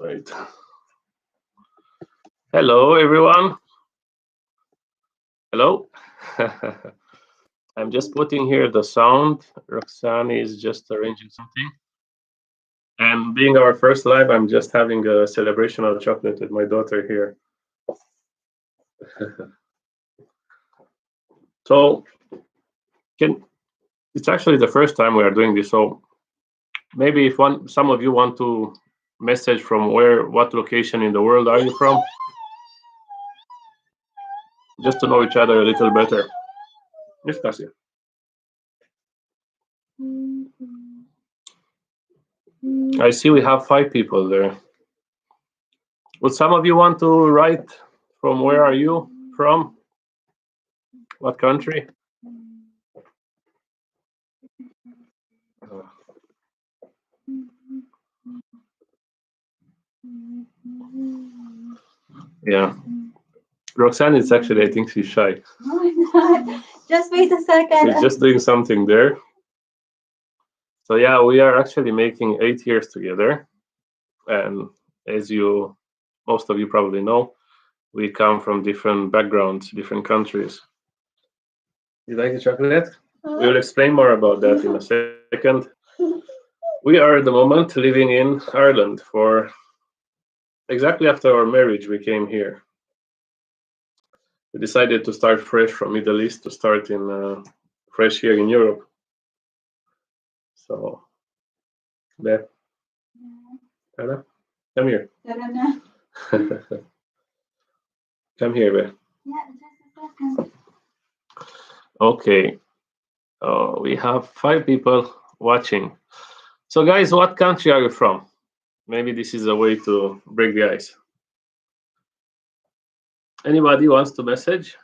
Wait. Hello, everyone. Hello. I'm just putting here the sound. Roxanne is just arranging something. And being our first live, I'm just having a celebration of chocolate with my daughter here. So, it's actually the first time we are doing this. So maybe if some of you want to message from what location in the world are you from, just to know each other a little better. Yes, Cassie. I see we have 5 people there. Would some of you want to write from where are you from? What country? Yeah. Roxanne is actually, I think she's shy. Oh my God. Just wait a second. She's just doing something there. So yeah, we are actually making 8 years together. And as most of you probably know, we come from different backgrounds, different countries. You like the chocolate? We will explain more about that in a second. We are at the moment living in Ireland for exactly after our marriage, we came here. We decided to start fresh from Middle East to start in fresh here in Europe. So, there, Anna, come here. Come here, Beth. Yeah, just a second. Okay. We have 5 people watching. So, guys, what country are you from? Maybe this is a way to break the ice. Anybody wants to message?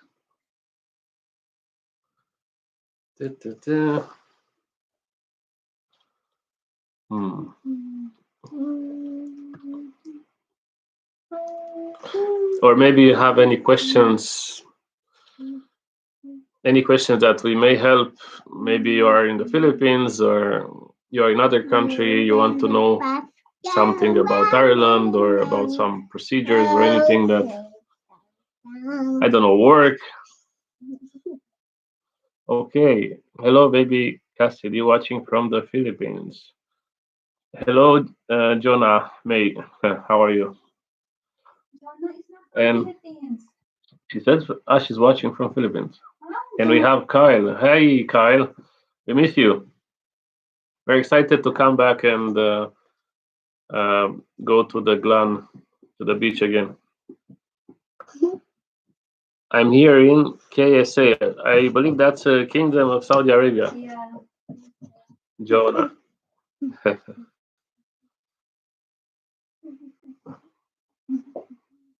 Hmm. Or maybe you have any questions that we may help. Maybe you are in the Philippines or you are in another country, you want to know something about Ireland or about some procedures or anything that, I don't know, work. Okay. Hello, baby Cassidy, watching from the Philippines. Hello, Jonah May. How are you? Jonah is not from And Philippines. she says she's watching from Philippines. Oh, And we have Kyle. Hey, Kyle. We miss you. Very excited to come back and go to the beach again. I'm here in KSA. I believe that's a Kingdom of Saudi Arabia. Yeah. Jonah.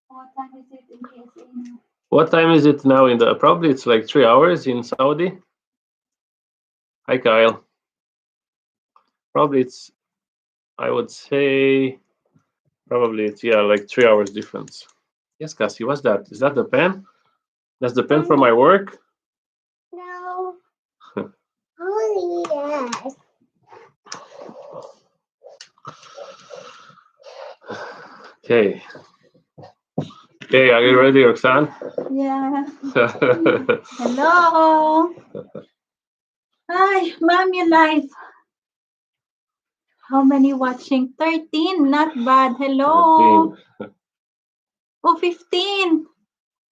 What time is it in KSA now? What time is it now probably it's like 3 hours in Saudi? Hi, Kyle. Probably I would say, probably it's, yeah, like 3 hours difference. Yes, Cassie, what's that? Is that the pen? That's the pen for my work? No. Oh, yes. Okay. Okay, are you ready, Roxanne? Yeah. Hello. Hi, Mommy Life. How many watching? 13. Not bad. Hello. 13. Oh, 15.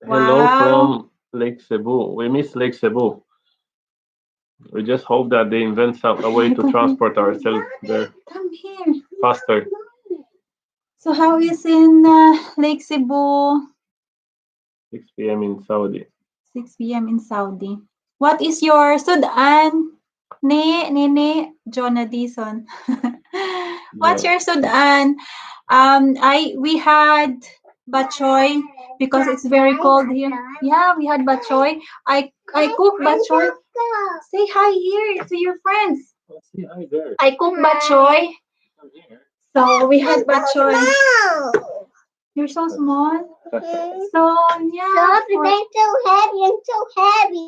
Hello Wow. from Lake Cebu. We miss Lake Cebu. We just hope that they invent a way to transport ourselves there Come here. faster. So how is in Lake Cebu? 6 p.m. in Saudi. 6 p.m. in Saudi. What is your Sudan? Nene Jonah Dison. What's Yeah. your Sudan? We had bachoy because it's very cold here. Yeah, we had bachoy. I cook bachoy. Say hi here to your friends. See, hi there. I cook bachoy. Come here. So we had bachoy. You're so small. So yeah. Stop, it's so heavy and so heavy.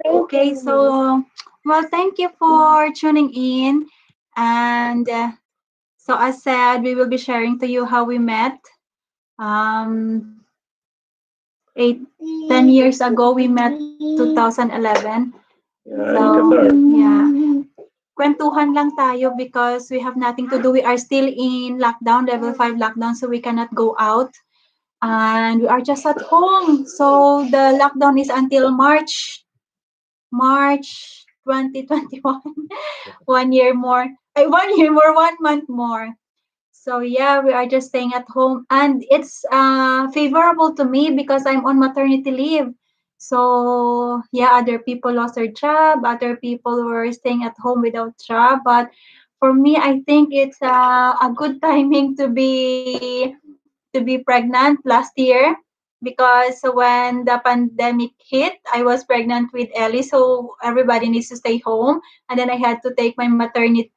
Okay, so well, thank you for tuning in. And so as said, we will be sharing to you how we met. Um, 10 years ago, we met 2011. Yeah, in So, Qatar. yeah. Kwentuhan lang tayo because we have nothing to do. We are still in lockdown, level 5 lockdown, so we cannot go out. And we are just at home. So the lockdown is until March 2021. 1 year more. 1 year more, 1 month more. So yeah, we are just staying at home, and it's favorable to me because I'm on maternity leave. So yeah, other people lost their job, other people were staying at home without job, but for me, I think it's a good timing to be pregnant last year because when the pandemic hit, I was pregnant with Ellie, so everybody needs to stay home, and then I had to take my maternity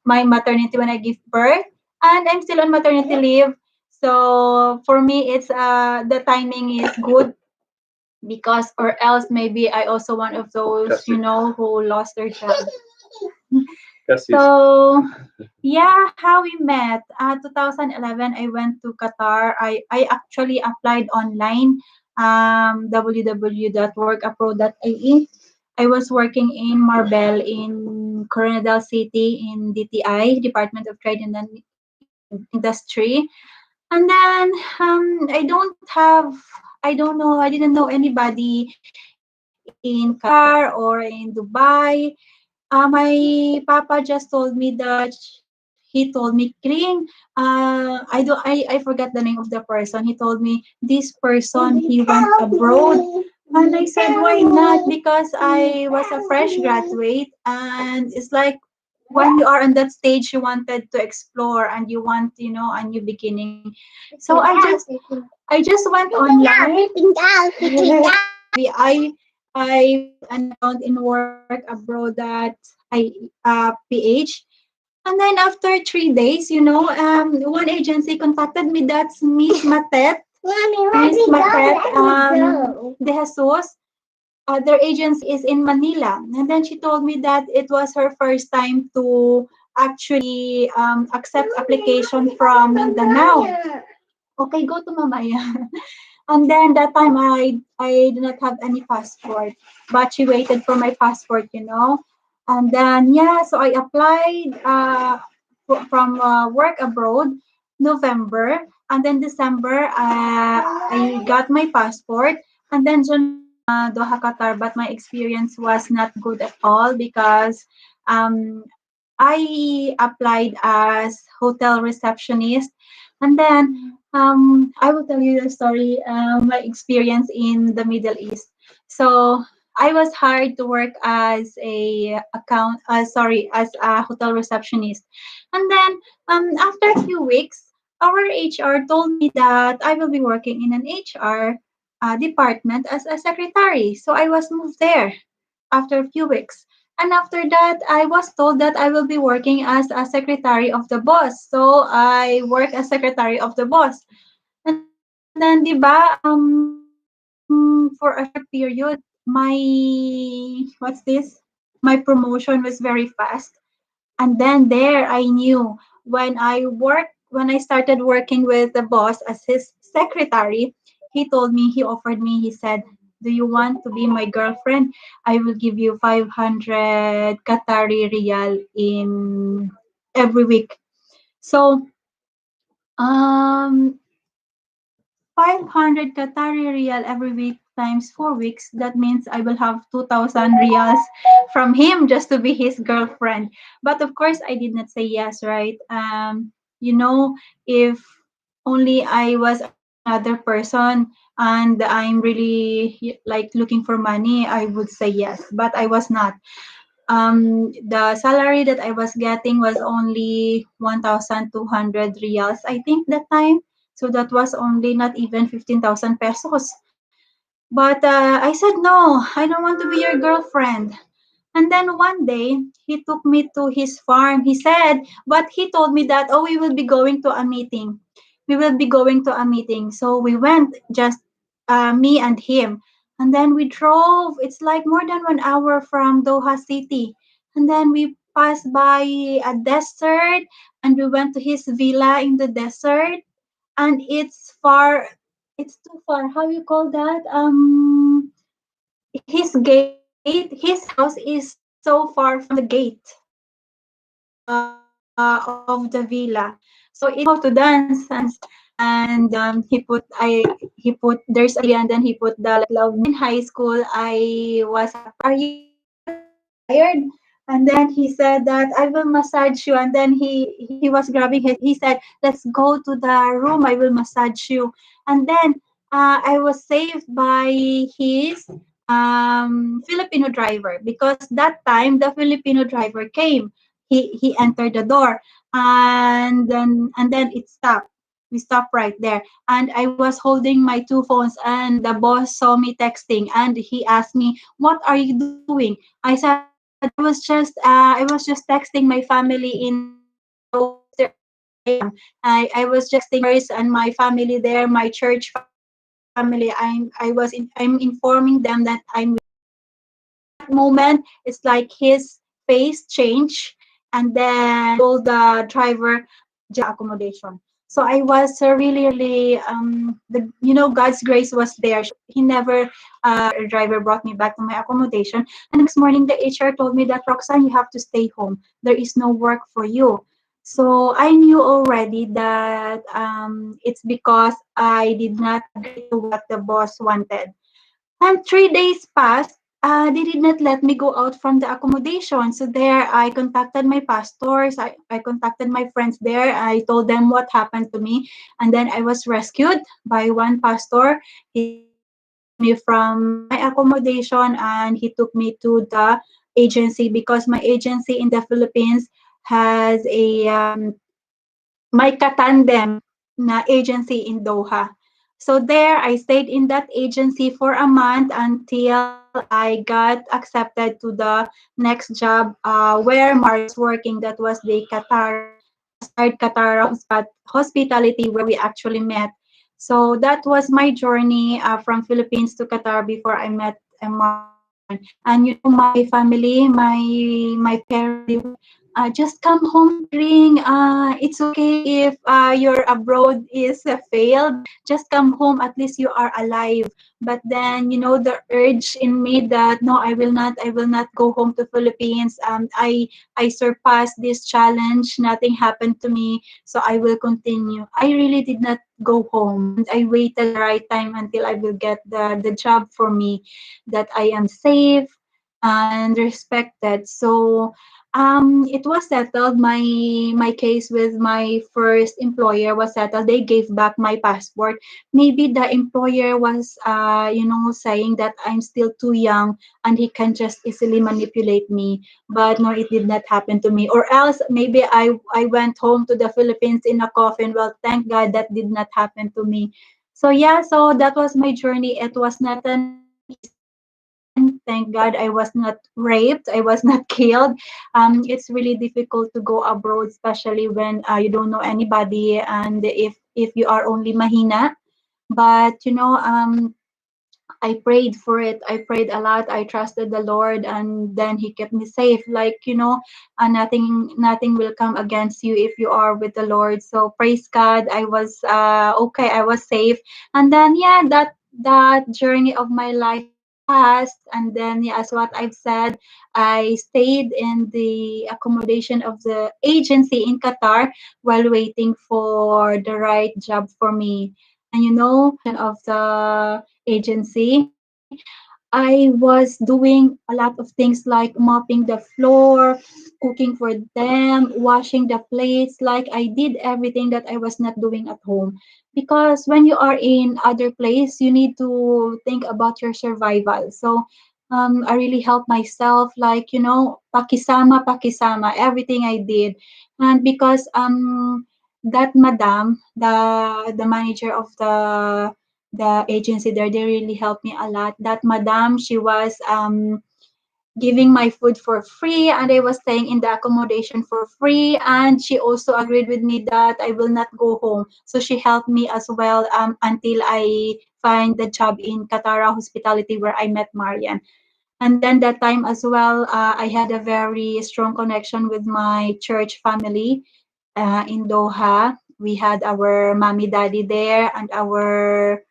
when I give birth, and I'm still on maternity leave. So for me, it's the timing is good because or else maybe I also one of those Kasi, who lost their job. kasi, So yeah, how we met. 2011, I went to Qatar. I actually applied online, www.workapro.ie. I was working in Marbella in Coronadal City in DTI, Department of Trade and Industry. And then I don't know, I didn't know anybody in Qatar or in Dubai. My papa just told me that he told me, Kring, I forgot the name of the person. He told me this person he went abroad, and I said why not? Because I was a fresh graduate, and it's like when you are on that stage, you wanted to explore and you want a new beginning. So I just went online. I made an account in Work Abroad that I PH. And then after 3 days, one agency contacted me. That's Miss Matet. Miss Matet De Jesus. Their agency is in Manila. And then she told me that it was her first time to actually accept application from Mindanao. Okay, go to Mamaya. And then that time I did not have any passport, but she waited for my passport. And then yeah, so I applied from work abroad November, and then December I got my passport, and then January Doha Qatar, but my experience was not good at all because um I applied as hotel receptionist, and then I will tell you the story, my experience in the Middle East. So I was hired to work as as a hotel receptionist, and then after a few weeks, our HR told me that I will be working in an HR department as a secretary. So I was moved there after a few weeks. And after that, I was told that I will be working as a secretary of the boss. So I work as secretary of the boss. And then, di ba, for a short period, what's this? My promotion was very fast. And then there I knew when I started working with the boss as his secretary, he offered me, he said, do you want to be my girlfriend? I will give you 500 Qatari riyal in every week. So, um, 500 Qatari riyal every week times 4 weeks. That means I will have 2,000 riyals from him just to be his girlfriend. But of course, I did not say yes, right? If only I was another person and I'm really like looking for money, I would say yes. But I was not. The salary that I was getting was only 1,200 riyals, I think, that time. So that was only not even 15,000 pesos. But I said, no, I don't want to be your girlfriend. And then one day, he took me to his farm. He said, but he told me that, oh, we will be going to a meeting. We will be going to a meeting. So we went, just me and him. And then we drove. It's like more than 1 hour from Doha City. And then passed by a desert, and we went to his villa in the desert, and it's far. It's too far. How you call that? His gate, his house is so far from the gate of the villa. So it's how to dance, and he put there's a CD, and then he put the like love music. In high school, I was asked, "Are you tired?" And then he said that I will massage you. And then he was grabbing his. He said, "Let's go to the room. I will massage you." And then I was saved by his Filipino driver, because that time the Filipino driver came. He entered the door, and then it stopped. We stopped right there, and I was holding my two phones, and the boss saw me texting, and he asked me, "What are you doing?" I said, I was just texting my family in Lower Eastern Visayas. I was just texting my neighbors and my family there, my church family. I'm informing them that I'm with him. And that moment, it's like his face changed, and then he told the driver, just go to the accommodation. So I was really, God's grace was there. He never, the driver brought me back to my accommodation. And the next morning, the HR told me that, Roxanne, you have to stay home. There is no work for you. So I knew already that it's because I did not agree to what the boss wanted. And 3 days passed. They did not let me go out from the accommodation. So there, I contacted my pastors. I contacted my friends there. I told them what happened to me. And then I was rescued by one pastor. He rescued me from my accommodation, and he took me to the agency, because my agency in the Philippines has a my katandem na agency in Doha. So there, I stayed in that agency for a month until I got accepted to the next job where Mario was working. That was the Start Qatar Hospitality, where we actually met. So that was my journey from Philippines to Qatar before I met Marian. And my family, my parents, they were just come home smiling. It's okay if your abroad is failed. Just come home. At least you are alive. But then, the urge in me that no, I will not. I will not go home to Philippines. I surpassed this challenge. Nothing happened to me, so I will continue. I really did not go home, and I waited the right time until I will get the job for me, that I am safe and respected. So it was settled. My case with my first employer was settled. They gave back my passport. Maybe the employer was saying that I'm still too young and he can just easily manipulate me. But no, it did not happen to me. Or else maybe I went home to the Philippines in a coffin. Well, thank God that did not happen to me. So yeah, so that was my journey. It was not an easy one. Thank God I was not raped. I was not killed. It's really difficult to go abroad, especially when you don't know anybody, and if you are only mahina. But I prayed for it. I prayed a lot. I trusted the Lord, and then He kept me safe. Like nothing will come against you if you are with the Lord. So praise God. I was okay. I was safe, and then yeah, that journey of my life passed. And then yeah, as what I've said, I stayed in the accommodation of the agency in Qatar while waiting for the right job for me. And of the agency, I was doing a lot of things like mopping the floor, cooking for them, washing the plates. Like I did everything that I was not doing at home. Because when you are in other place, you need to think about your survival. So I really helped myself, like, pakisama, everything I did. And because that madam, the manager of the agency there, they really helped me a lot. That madam, she was giving my food for free, and I was staying in the accommodation for free, and she also agreed with me that I will not go home. So she helped me as well until I find the job in Katara Hospitality where I met Marian. And then that time as well, I had a very strong connection with my church family in Doha. We had our mommy daddy there and our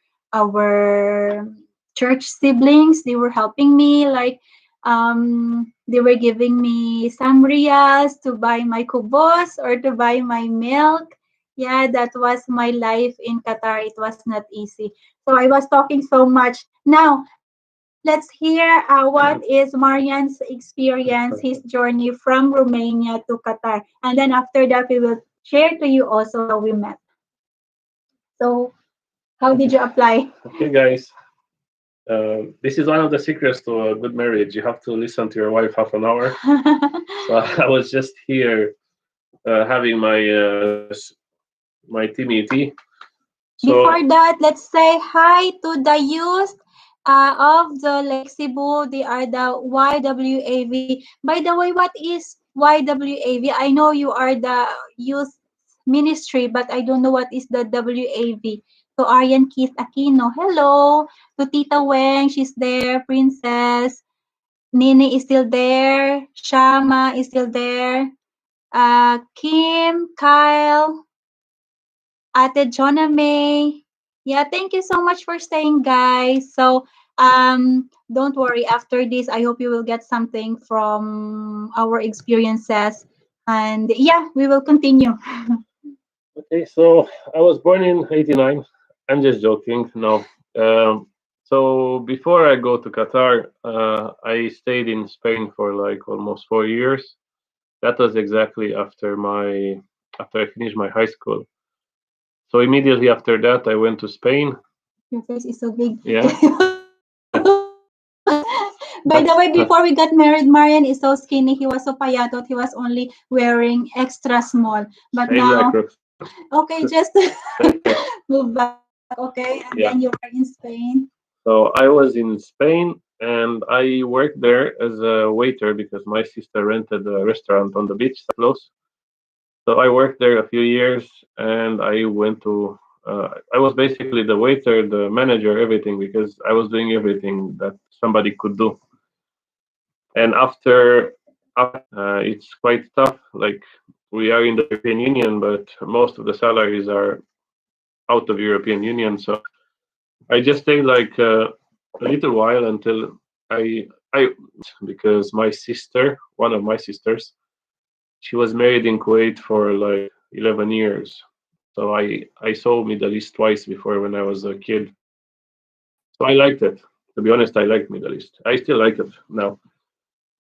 church siblings. They were helping me like they were giving me some riyals to buy my kubos or to buy my milk. Yeah, that was my life in Qatar. It was not easy. So I was talking so much. Now, let's hear what is Marian's experience, his journey from Romania to Qatar. And then after that, we will share to you also how we met. So, how did you apply? Okay, guys. This is one of the secrets to a good marriage. You have to listen to your wife half an hour. So I was just here having my Timmy tea. Before So that, let's say hi to the youth of the Lake Cebu. They are the YWAV. By the way, what is YWAV? I know you are the youth ministry, but I don't know what is the WAV. So Aryan Keith Aquino, hello. To Tita Weng, she's there. Princess. Nini is still there. Shama is still there. Kim, Kyle, Ate Jonah May. Yeah, thank you so much for staying, guys. So, don't worry. After this, I hope you will get something from our experiences. And yeah, we will continue. okay, so I was born in '89. I'm just joking. No. Um, so before I go to Qatar, I stayed in Spain for like almost 4 years. That was exactly after I finished my high school. So immediately after that, I went to Spain. Your face is so big. Yeah, By the way, before we got married, Marian is so skinny. He was so payatot. He was only wearing extra small. But same like now, Roxanne. okay, just move back, okay? And then you Yeah. were in Spain. So I was in Spain and I worked there as a waiter because my sister rented a restaurant on the beach close. So I worked there a few years and I was basically the waiter, the manager, everything because I was doing everything that somebody could do. And it's quite tough. Like we are in the European Union, but most of the salaries are out of European Union. So I just stayed like a little while until I because my sister, one of my sisters, she was married in Kuwait for like 11 years. So I saw Middle East twice before when I was a kid. So I liked it. To be honest, I liked Middle East. I still like it now.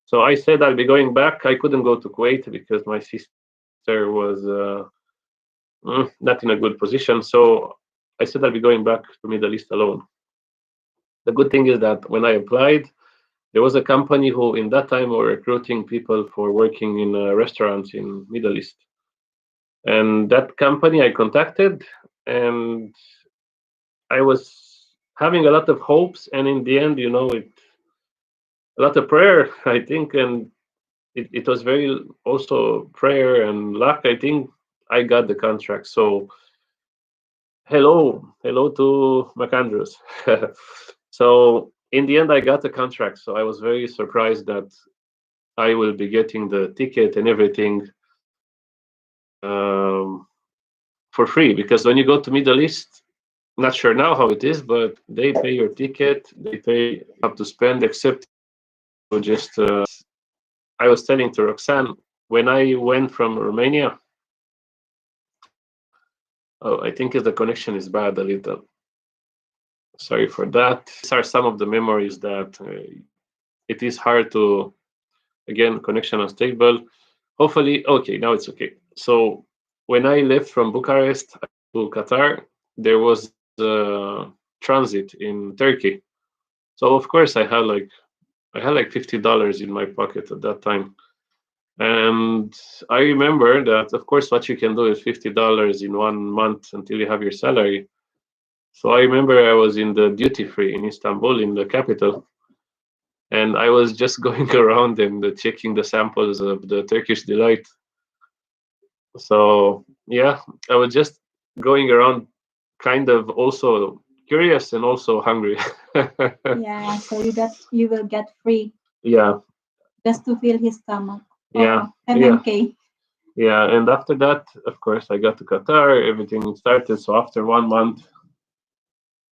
So I said I'll be going back. I couldn't go to Kuwait because my sister was not in a good position. So I said I'll be going back to Middle East alone. The good thing is that when I applied, there was a company who, in that time, were recruiting people for working in restaurants in Middle East, and that company I contacted, and I was having a lot of hopes, and in the end, a lot of prayer, I think, and it was very also prayer and luck. I think I got the contract. So hello to McAndrews. So in the end, I got the contract. So I was very surprised that I will be getting the ticket and everything um, for free because when you go to Middle East, not sure now how it is, but they pay your ticket, they pay up to spend, except you just. I was telling to Roxanne when I went from Romania. Oh, I think the connection is bad a little. Sorry for that. These are some of the memories that it is hard to again connection unstable. Hopefully, okay, now it's okay. So when I left from Bucharest to Qatar, there was a transit in Turkey. So of course I had like $50 in my pocket at that time. And I remember that of course what you can do is $50 in 1 month until you have your salary. So I remember I was in the duty free in Istanbul in the capital and I was just going around and checking the samples of the Turkish delight. So yeah, I was just going around, kind of also curious and also hungry. Yeah, so you will get free. Yeah, just to fill his stomach. yeah, Oh, yeah, MMK. yeah. And after that, of course, I got to Qatar. Everything started. So after 1 month,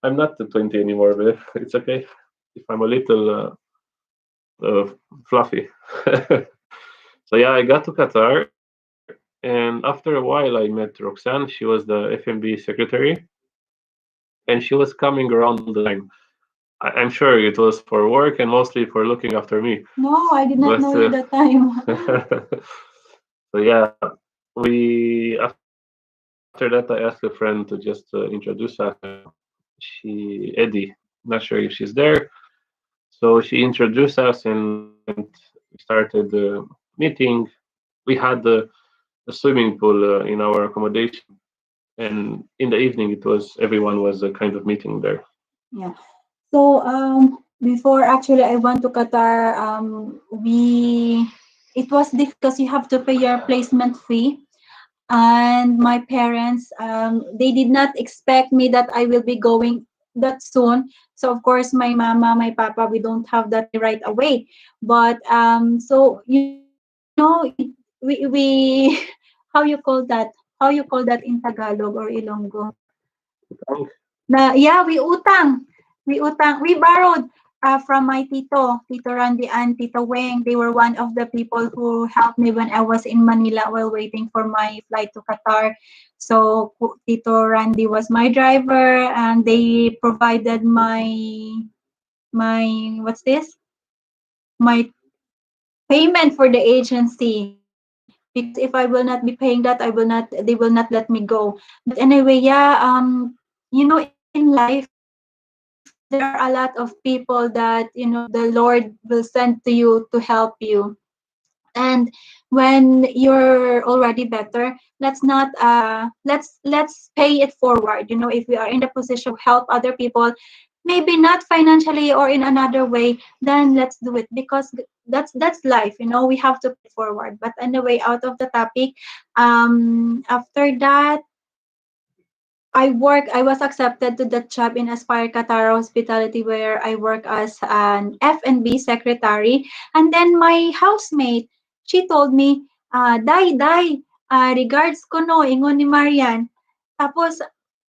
I'm not the 20 anymore, but it's okay if I'm a little fluffy. So yeah, I got to Qatar, and after a while, I met Roxanne. She was the FMB secretary, and she was coming around all the time. I'm sure it was for work and mostly for looking after me. No, I did not But know you that time. so yeah, we after that I asked a friend to just introduce us, and Eddie, not sure if she's there. So she introduced us, and we started the meeting. We had a swimming pool in our accommodation, and in the evening it was everyone was kind of meeting there. Yeah. So before actually I went to Qatar, we it was difficult because you have to pay your placement fee. And my parents, they did not expect me that I will be going that soon. So of course my mama, my papa, we don't have that money right away. But so we how you call that? How you call that in Tagalog or Ilonggo? Na yeah, we borrowed from my Tito Randy and Tito Weng. They were one of the people who helped me when I was in Manila while waiting for my flight to Qatar. So Tito Randy was my driver, and they provided my what's this? My payment for the agency, because if I will not be paying that, they will not let me go. But anyway, yeah, in life there are a lot of people that the Lord will send to you to help you. And when you're already better, let's pay it forward. If we are in the position to help other people, maybe not financially or in another way, then let's do it, because that's life. We have to pay it forward. But anyway, out of the topic, after that, I was accepted to that job in Aspire Qatar Hospitality, where I work as an F&B secretary. And then my housemate, she told me, Day, regards ko no, ingon ni Marian. Tapos,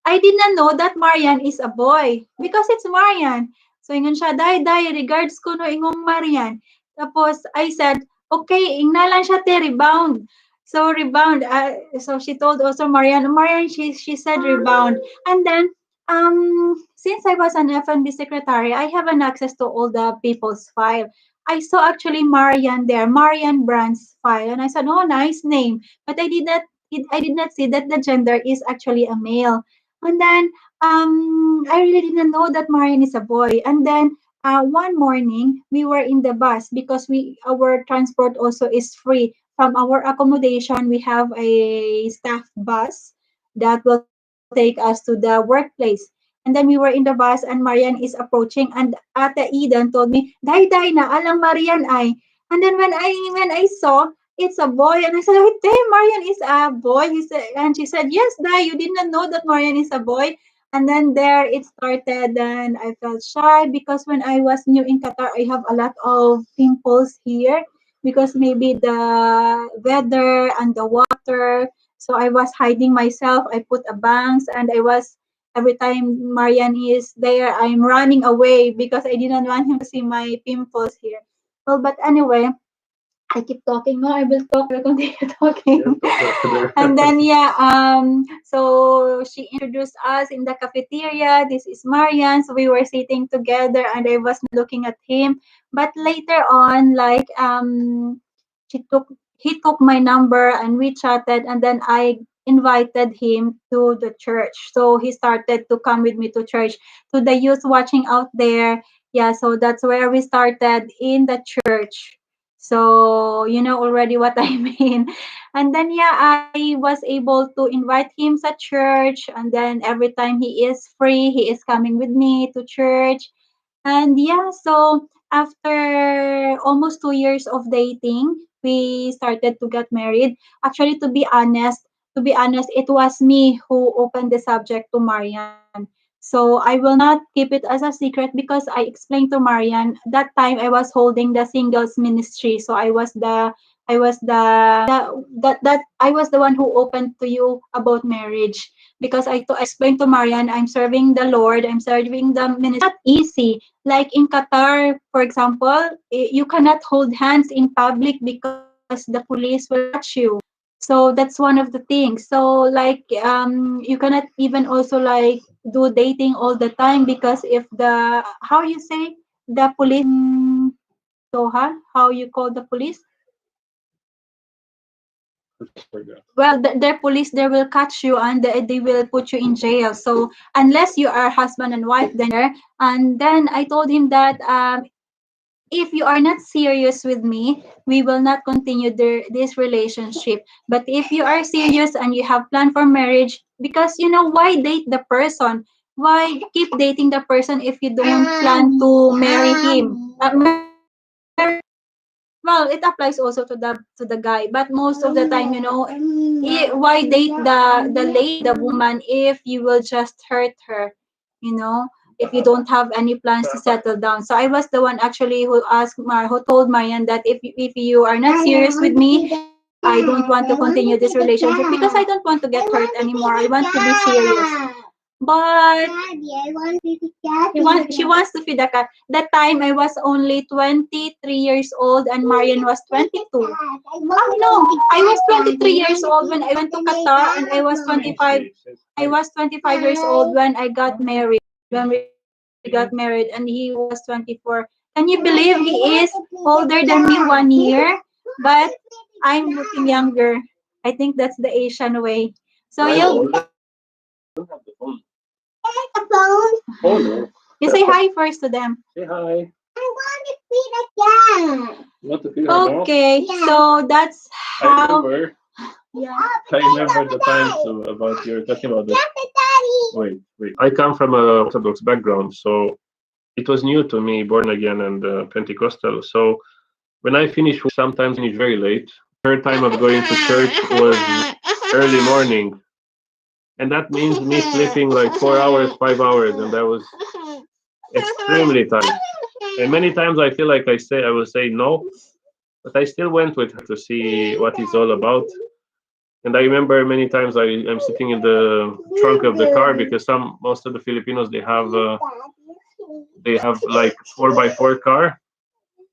I did not know that Marian is a boy because it's Marian. So, ingon siya, Day, regards ko no, ingon Marian. Tapos, I said, okay, ingna lang siya te, rebound. So rebound. So she told also Marian, she said rebound. And then since I was an F&B secretary, I have an access to all the people's file. I saw actually Marian there, Marian Brans file, and I said, "Oh, nice name." But I did not see that the gender is actually a male. And then I really didn't know that Marian is a boy. And then one morning we were in the bus because we our transport also is free. From our accommodation, we have a staff bus that will take us to the workplace. And then we were in the bus, and Marian is approaching, and Ate Eden told me, Day, na alang Marian ay. And then when I saw it's a boy, and I said, "Oh, damn, Marian is a boy." And she said, "Yes, Day, you did not know that Marian is a boy." And then there it started, and I felt shy because when I was new in Qatar, I have a lot of pimples here because maybe the weather and the water. So I was hiding myself. I put a bangs, and I was every time Marian is there, I'm running away because I didn't want him to see my pimples here. Well, but anyway, I keep talking. No, I will talk. I will continue talking. Yes, go further. And then yeah, so she introduced us in the cafeteria. This is Marian. So we were sitting together, and I was looking at him. But later on, like she took he took my number and we chatted, and then I invited him to the church. So he started to come with me to church. To the youth watching out there, yeah. So that's where we started in the church. So you know already what I mean. And then yeah, I was able to invite him to church, and then every time he is free, he is coming with me to church. And yeah, so after almost 2 years of dating, we started to get married. Actually, to be honest, it was me who opened the subject to Marian So I will not keep it as a secret because I explained to Marian that time I was holding the singles ministry. So I was the I was the one who opened to you about marriage because I explained to Marian I'm serving the Lord, I'm serving the ministry. Not easy. Like in Qatar, for example, you cannot hold hands in public because the police will catch you. So that's one of the things. So like you cannot even also like do dating all the time because if the how you say the police Doha, how you call the police? I forgot. Well, their police there will catch you and they will put you in jail. So unless you are husband and wife, then there. And then I told him that if you are not serious with me, we will not continue this relationship. But if you are serious and you have plan for marriage, because you know why date the person? Why keep dating the person if you don't plan to marry him? Well, it applies also to the guy, but most of the time, you know, why date the lady, the woman, if you will just hurt her, you know, if you don't have any plans to settle down. So I was the one actually who who told Marian that if you are not serious with me, I don't want to continue this relationship because I don't want to get hurt anymore. I want to be serious. But she wants to feed the cat. That time I was only 23 years old and Marian was 22. Oh no, I was 23 years old when I went to Qatar and I was 25. I was 25 years old when I got married. When we got married and he was 24. Can you believe he is older than me 1 year? But I'm looking younger. I think that's the Asian way. So you Don't have the phone. Oh no. you say hi first to them. Say hi. You want to feel her now? Okay, so that's I how. remember. Yeah. I remember the time about you're talking about this. Wait. I come from a Orthodox background, so it was new to me, born again and Pentecostal. So when I finish, sometimes finish very late. Her time of going to church was early morning, and that means me sleeping like 4 hours, 5 hours, and that was extremely tired. And many times I feel like I will say no, but I still went with her to see what it's all about. And I remember many times I'm sitting in the trunk of the car because most of the Filipinos they have like 4x4 car,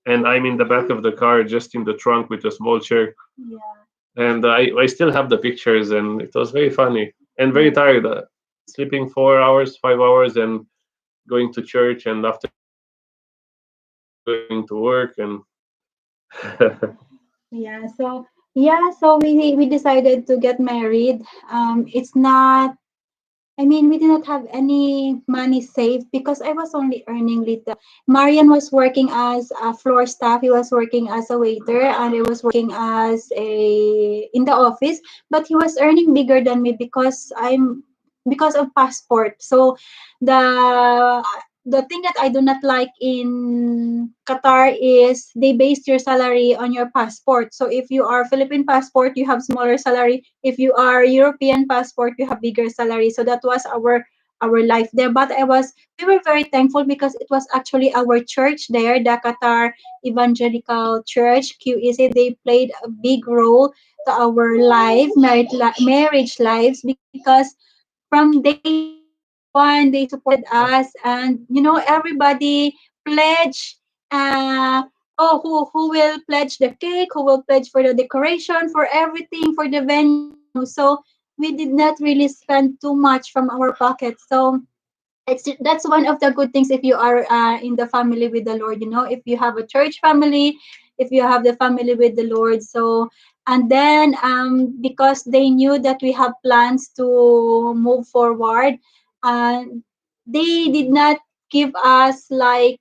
and I'm in the back of the car just in the trunk with a small chair. Yeah. And I still have the pictures, and it was very funny and very tired. Sleeping 4 hours, 5 hours, and going to church, and after going to work, and Yeah. So yeah. So we decided to get married. It's not. I mean, we did not have any money saved because I was only earning little. Marian was working as a floor staff. He was working as a waiter, and I was working as a in the office. But he was earning bigger than me because of passport. So the the thing that I do not like in Qatar is they base your salary on your passport. So if you are Philippine passport, you have smaller salary. If you are European passport, you have bigger salary. So that was our life there. But we were very thankful because it was actually our church there, the Qatar Evangelical Church, QEC. They played a big role to our marriage lives because from day one they supported us and you know everybody pledge who will pledge the cake, who will pledge for the decoration, for everything, for the venue. So we did not really spend too much from our pocket. So that's one of the good things if you are in the family with the Lord. You know, if you have a church family, if you have the family with the Lord. So and then because they knew that we have plans to move forward, and they did not give us like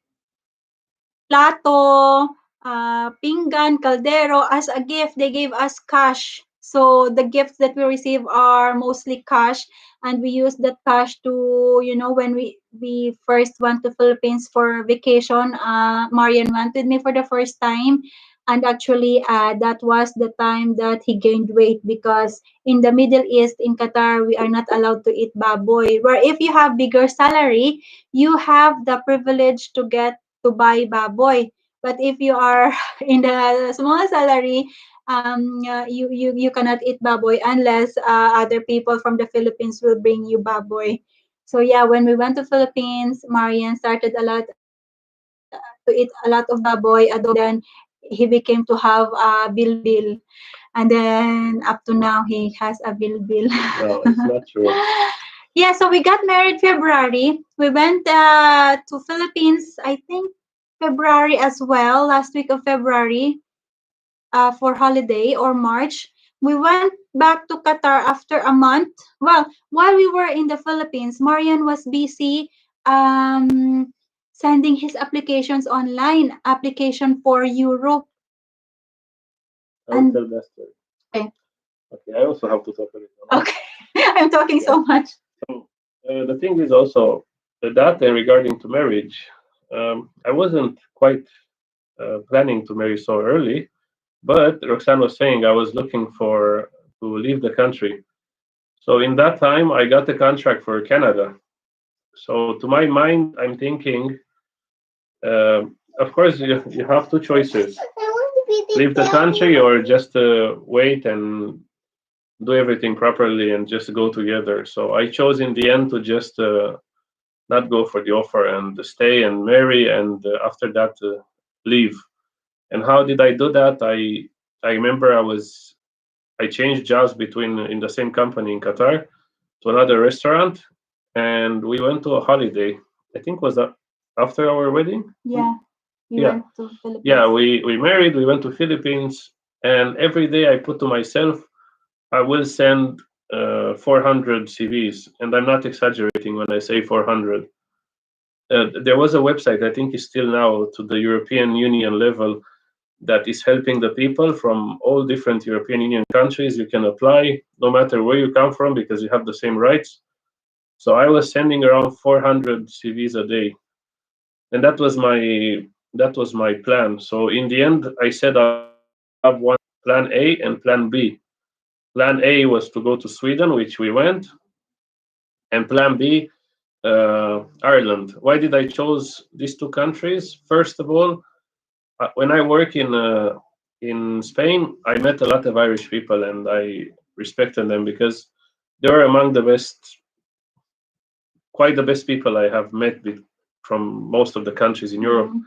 plato, pinggan, caldero as a gift. They gave us cash. So the gifts that we receive are mostly cash, and we use that cash to, you know, when we first went to Philippines for vacation. Marian went with me for the first time. And actually, that was the time that he gained weight because in the Middle East, in Qatar, we are not allowed to eat baboy. Where if you have bigger salary, you have the privilege to get to buy baboy. But if you are in the small salary, you cannot eat baboy unless other people from the Philippines will bring you baboy. So yeah, when we went to Philippines, Marian started to eat a lot of baboy, adobo, and then he became to have a bilbil. And then up to now, he has a bilbil. No, it's not true. Yeah, so we got married February. We went to Philippines, I think February as well, last week of February for holiday or March. We went back to Qatar after a month. Well, while we were in the Philippines, Marian was busy um, sending his applications online, application for Europe. I will And tell that story. okay, Okay, I also have to talk a little, no? okay. I'm talking Yeah. so much. So the thing is also that and regarding to marriage, I wasn't quite planning to marry so early, but Roxanne was saying I was looking for to leave the country. So in that time, I got the contract for Canada. So to my mind, I'm thinking, of course, you have two choices: leave the country or just wait and do everything properly and just go together. So I chose in the end to just not go for the offer and stay and marry, and after that leave. And how did I do that? I remember I changed jobs between in the same company in Qatar to another restaurant, and we went to a holiday. I think was that after our wedding. Yeah, we Yeah, went to yeah. Philippines. We married. We went to Philippines, and every day I put to myself, I will send 400 CVs, and I'm not exaggerating when I say 400. There was a website, I think it's still now to the European Union level, that is helping the people from all different European Union countries. You can apply no matter where you come from because you have the same rights. So I was sending around 400 CVs a day, and that was my plan. So in the end, I said I'll have one plan A and plan B. Plan A was to go to Sweden, which we went, and plan B, Ireland. Why did I chose these two countries? First of all, when I work in Spain, I met a lot of Irish people, and I respected them because they were among the best, quite the best people I have met from most of the countries in Europe, Mhm.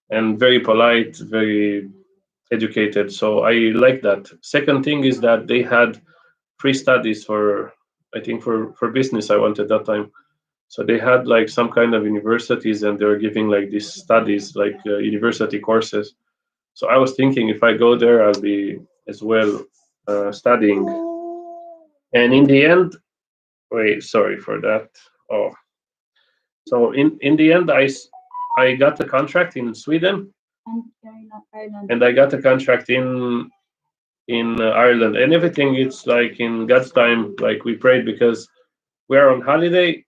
and very polite, very educated. So I like that. Second thing is that they had free studies for, I think for business I wanted that time. So they had like some kind of universities, and they were giving like these studies, like university courses. So I was thinking if I go there, I'll be as well studying. And in the end, wait, sorry for that. Oh, so in the end, I got a contract in Sweden, And Ireland. and I got a contract in Ireland, and everything. It's like in God's time. Like we prayed because we are on holiday.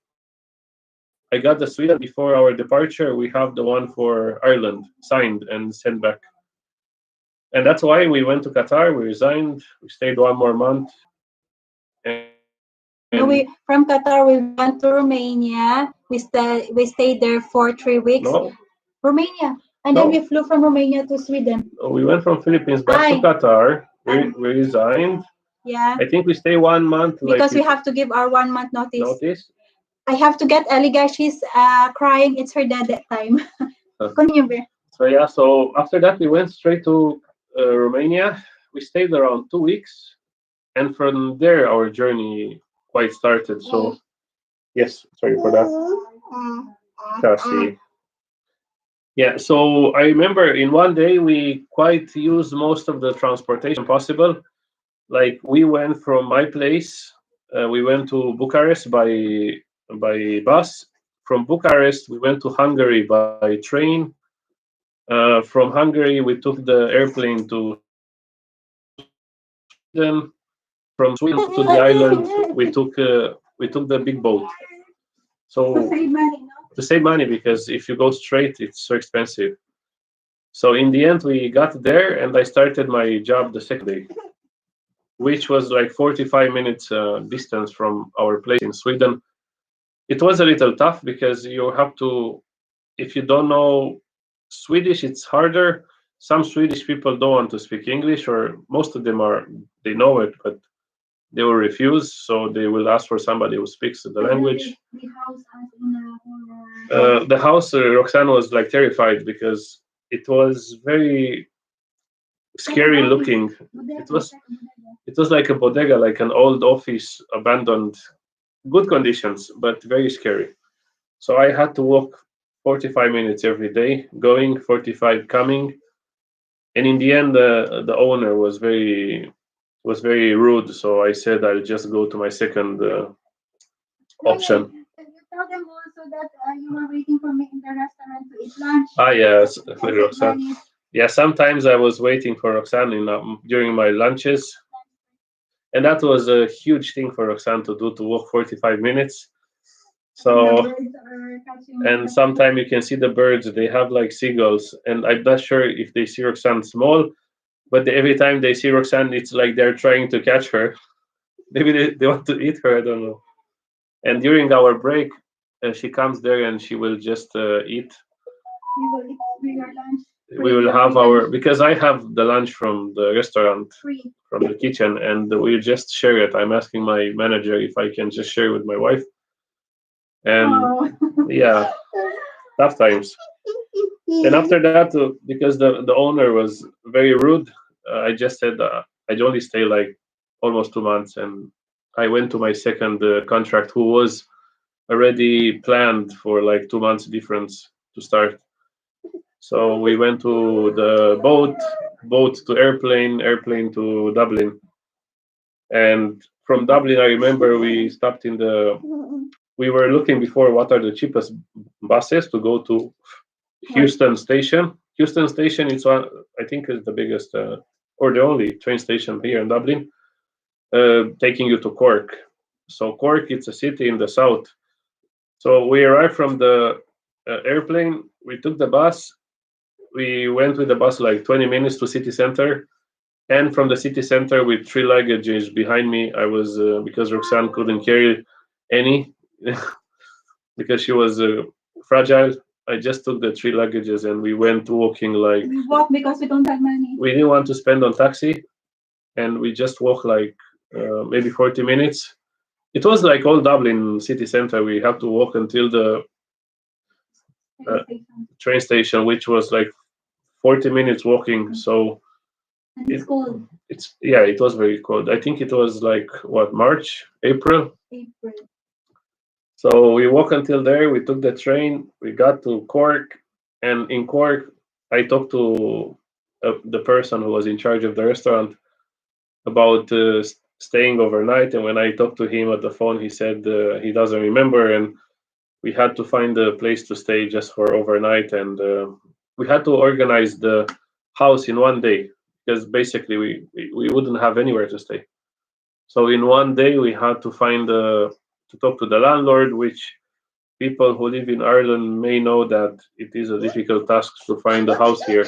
I got the Sweden, and before our departure, we have the one for Ireland signed and sent back. And that's why we went to Qatar. We resigned. We stayed one more month, and No, we from Qatar we went to Romania. We stayed there for 3 weeks. no, Romania, and then no, we flew from Romania to Sweden. we went from Philippines back to I Qatar. We, and we resigned. yeah, I think we stay 1 month, like because we have to give our 1 month notice. notice. I have to get Ellie guys. She's crying. It's her dad that time. Continue, Bear. So yeah, so after that we went straight to Romania. We stayed around 2 weeks, and from there our journey quite started. So yes, sorry for that, Chassis. Yeah, so I remember in one day we quite used most of the transportation possible. Like we went from my place, we went to Bucharest by bus. From Bucharest, we went to Hungary by train. From Hungary, we took the airplane to Sweden. From Sweden to the island, we took the big boat. So To save money, no? to save money because if you go straight, it's so expensive. So in the end, we got there, and I started my job the second day, which was like 45 minutes distance from our place in Sweden. It was a little tough because you have to, if you don't know Swedish, it's harder. Some Swedish people don't want to speak English, or most of them are, they know it, but they will refuse. So they will ask for somebody who speaks the language. The house as in a horror. The house, Roxanne was like terrified because it was very scary looking. It was it was like a bodega, like an old office, abandoned, good conditions, but very scary. So I had to walk 45 minutes every day, going 45 coming, and in the end, the owner was very rude. So I said I'll just go to my second Yeah, yeah. option. You tell them also that you were waiting for me in the restaurant to eat lunch. Ah, yes, Also, Roxanne. Granny. Yeah, sometimes I was waiting for Roxanne during my lunches, and that was a huge thing for Roxanne to do, to walk 45 minutes. And the So, birds are catching and the sometimes you can see the birds, they have like seagulls, and I'm not sure if they see Roxanne small, but every time they see Roxanne, it's like they're trying to catch her. Maybe they want to eat her, I don't know. And during our break, she comes there and she will just eat. we will eat your lunch. We will have our, because I have the lunch from the restaurant, Free. from the kitchen, and we just share it. I'm asking my manager if I can just share with my wife. And Oh. yeah, tough times. And after that, because the owner was very rude, I just said I'd only stay like almost 2 months, and I went to my second contract, who was already planned for like 2 months difference to start. So we went to the boat to airplane, airplane to Dublin, and from Dublin, I remember we stopped in the. We were looking before what are the cheapest buses to go to Houston Station. Houston Station is one, I think, is the biggest or the only train station here in Dublin, taking you to Cork. So Cork, it's a city in the south. So we arrived from the airplane. We took the bus. We went with the bus like 20 minutes to city center, and from the city center with three luggages behind me. I was because Roxanne couldn't carry any because she was fragile. I just took the three luggages and we went walking like We walk because we don't have money. we didn't want to spend on taxi, and we just walked like maybe 40 minutes. It was like all Dublin city center. We have to walk until the uh, train station, which was like 40 minutes walking. So And it's cold. it's yeah, it was very cold. I think it was like what, March, April. April. So we walked until there. We took the train. We got to Cork, and in Cork, I talked to the person who was in charge of the restaurant about staying overnight. And when I talked to him at the phone, he said he doesn't remember, and we had to find a place to stay just for overnight. And we had to organize the house in one day because basically we wouldn't have anywhere to stay. So in one day, we had to find to talk to the landlord, which people who live in Ireland may know that it is a difficult task to find a house here.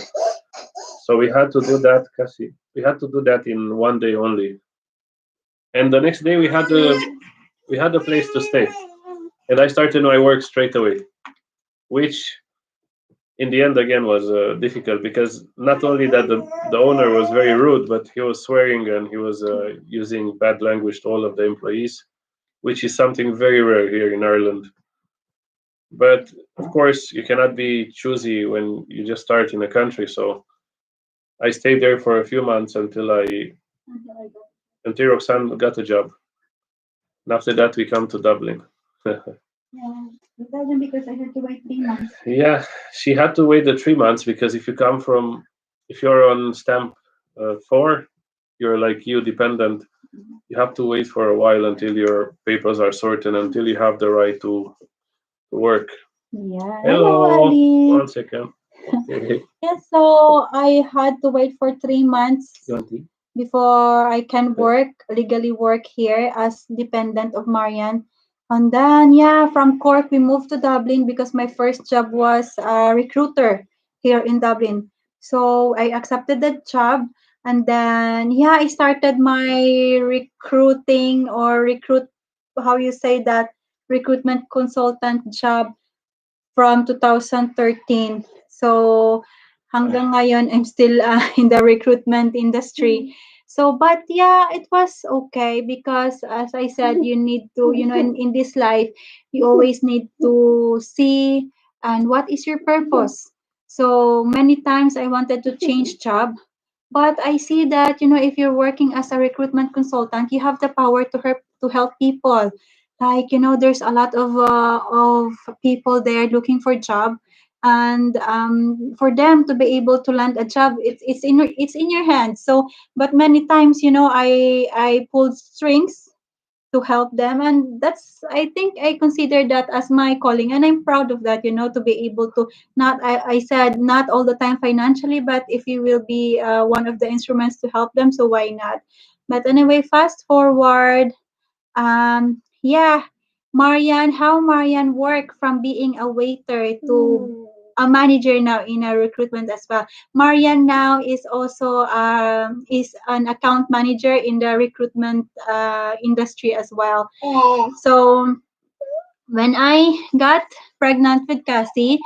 So we had to do that, Cassie. We had to do that in one day only. And the next day we had a place to stay. And I started my work straight away, which in the end again was difficult because not only that the owner was very rude, but he was swearing and he was using bad language to all of the employees, which is something very rare here in Ireland. But of course, you cannot be choosy when you just start in a country. So I stayed there for a few months Until I got. until Roxanne got a job. And after that, we come to Dublin. Yeah. I tell them because I had to wait 3 months. Yeah, she had to wait the 3 months because if you're on stamp four, you're like you dependent. You have to wait for a while until your papers are sorted, until you have the right to work. Yeah. Hello, Hello, Ali. 1 second. Okay. Yeah, so I had to wait for 3 months You want tea? before I can work, legally work here as dependent of Marian. And then, yeah, from Cork, we moved to Dublin because my first job was a recruiter here in Dublin. So I accepted the job, and then yeah, I started my recruiting or recruit, how you say that, recruitment consultant job from 2013. So hanggang ngayon, I'm still in the recruitment industry. So, but yeah, it was okay because as I said, you need to, in this life, you always need to see and what is your purpose. So many times I wanted to change job, but I see that, if you're working as a recruitment consultant, you have the power to help people. Like, there's a lot of people there looking for job, and for them to be able to land a job, it's in your hands. So, but many times, I pulled strings to help them, and that's, I think, I consider that as my calling, and I'm proud of that, to be able to, not, I said not all the time financially, but if you will be one of the instruments to help them, so why not. But anyway, fast forward, yeah, Marian, how Marian work from being a waiter to a manager now in a recruitment as well. Marian now is also is an account manager in the recruitment industry as well. So when I got pregnant with Cassie,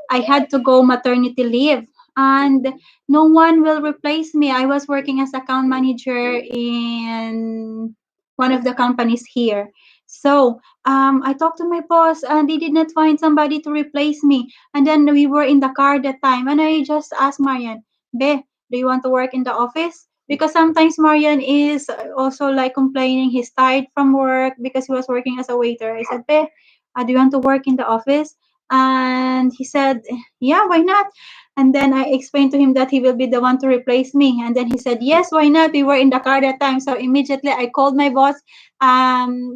I had to go maternity leave, and no one will replace me. I was working as account manager in one of the companies here. So I talked to my boss, and they did not find somebody to replace me. And then we were in the car that time, and I just asked Marian, Be, do you want to work in the office? Because sometimes Marian is also like complaining he's tired from work because he was working as a waiter. I said, Be, do you want to work in the office? And he said, yeah, why not? And then I explained to him that he will be the one to replace me. And then he said, yes, why not? We were in the car that time. So immediately I called my boss.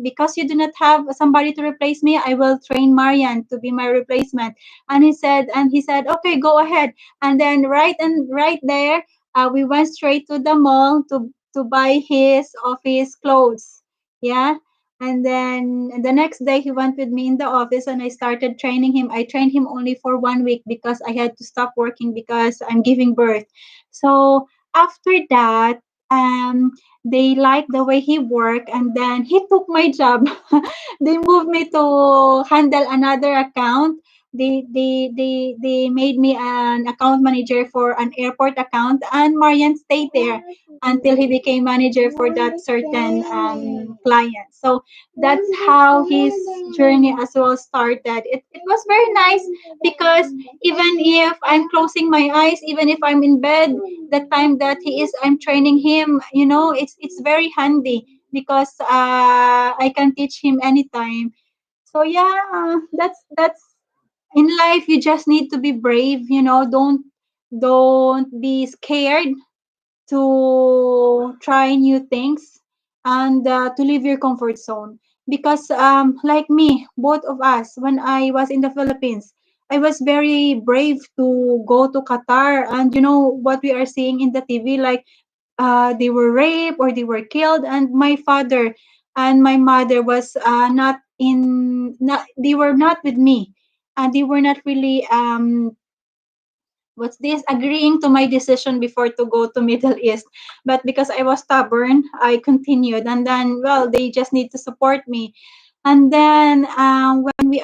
Because you do not have somebody to replace me, I will train Marian to be my replacement. And he said, okay, go ahead. And then right there, we went straight to the mall to buy his office clothes. Yeah. And then the next day, he went with me in the office, and I started training him. I trained him only for 1 week because I had to stop working because I'm giving birth. So after that, they liked the way he worked, and then he took my job. They moved me to handle another account. They made me an account manager for an airport account, and Marian stayed there until he became manager for that certain client. So that's how his journey as well started. It was very nice because even if I'm closing my eyes, even if I'm in bed, the time that I'm training him, it's very handy because I can teach him anytime. So yeah, that's in life. You just need to be brave. Don't be scared to try new things and to leave your comfort zone. Because, like me, both of us, when I was in the Philippines, I was very brave to go to Qatar. And you know what we are seeing in the TV, like they were raped or they were killed. And my father and my mother was they were not with me. And they were not really what's this, agreeing to my decision before to go to Middle East. But because I was stubborn, I continued. And then, well, they just need to support me. And then when we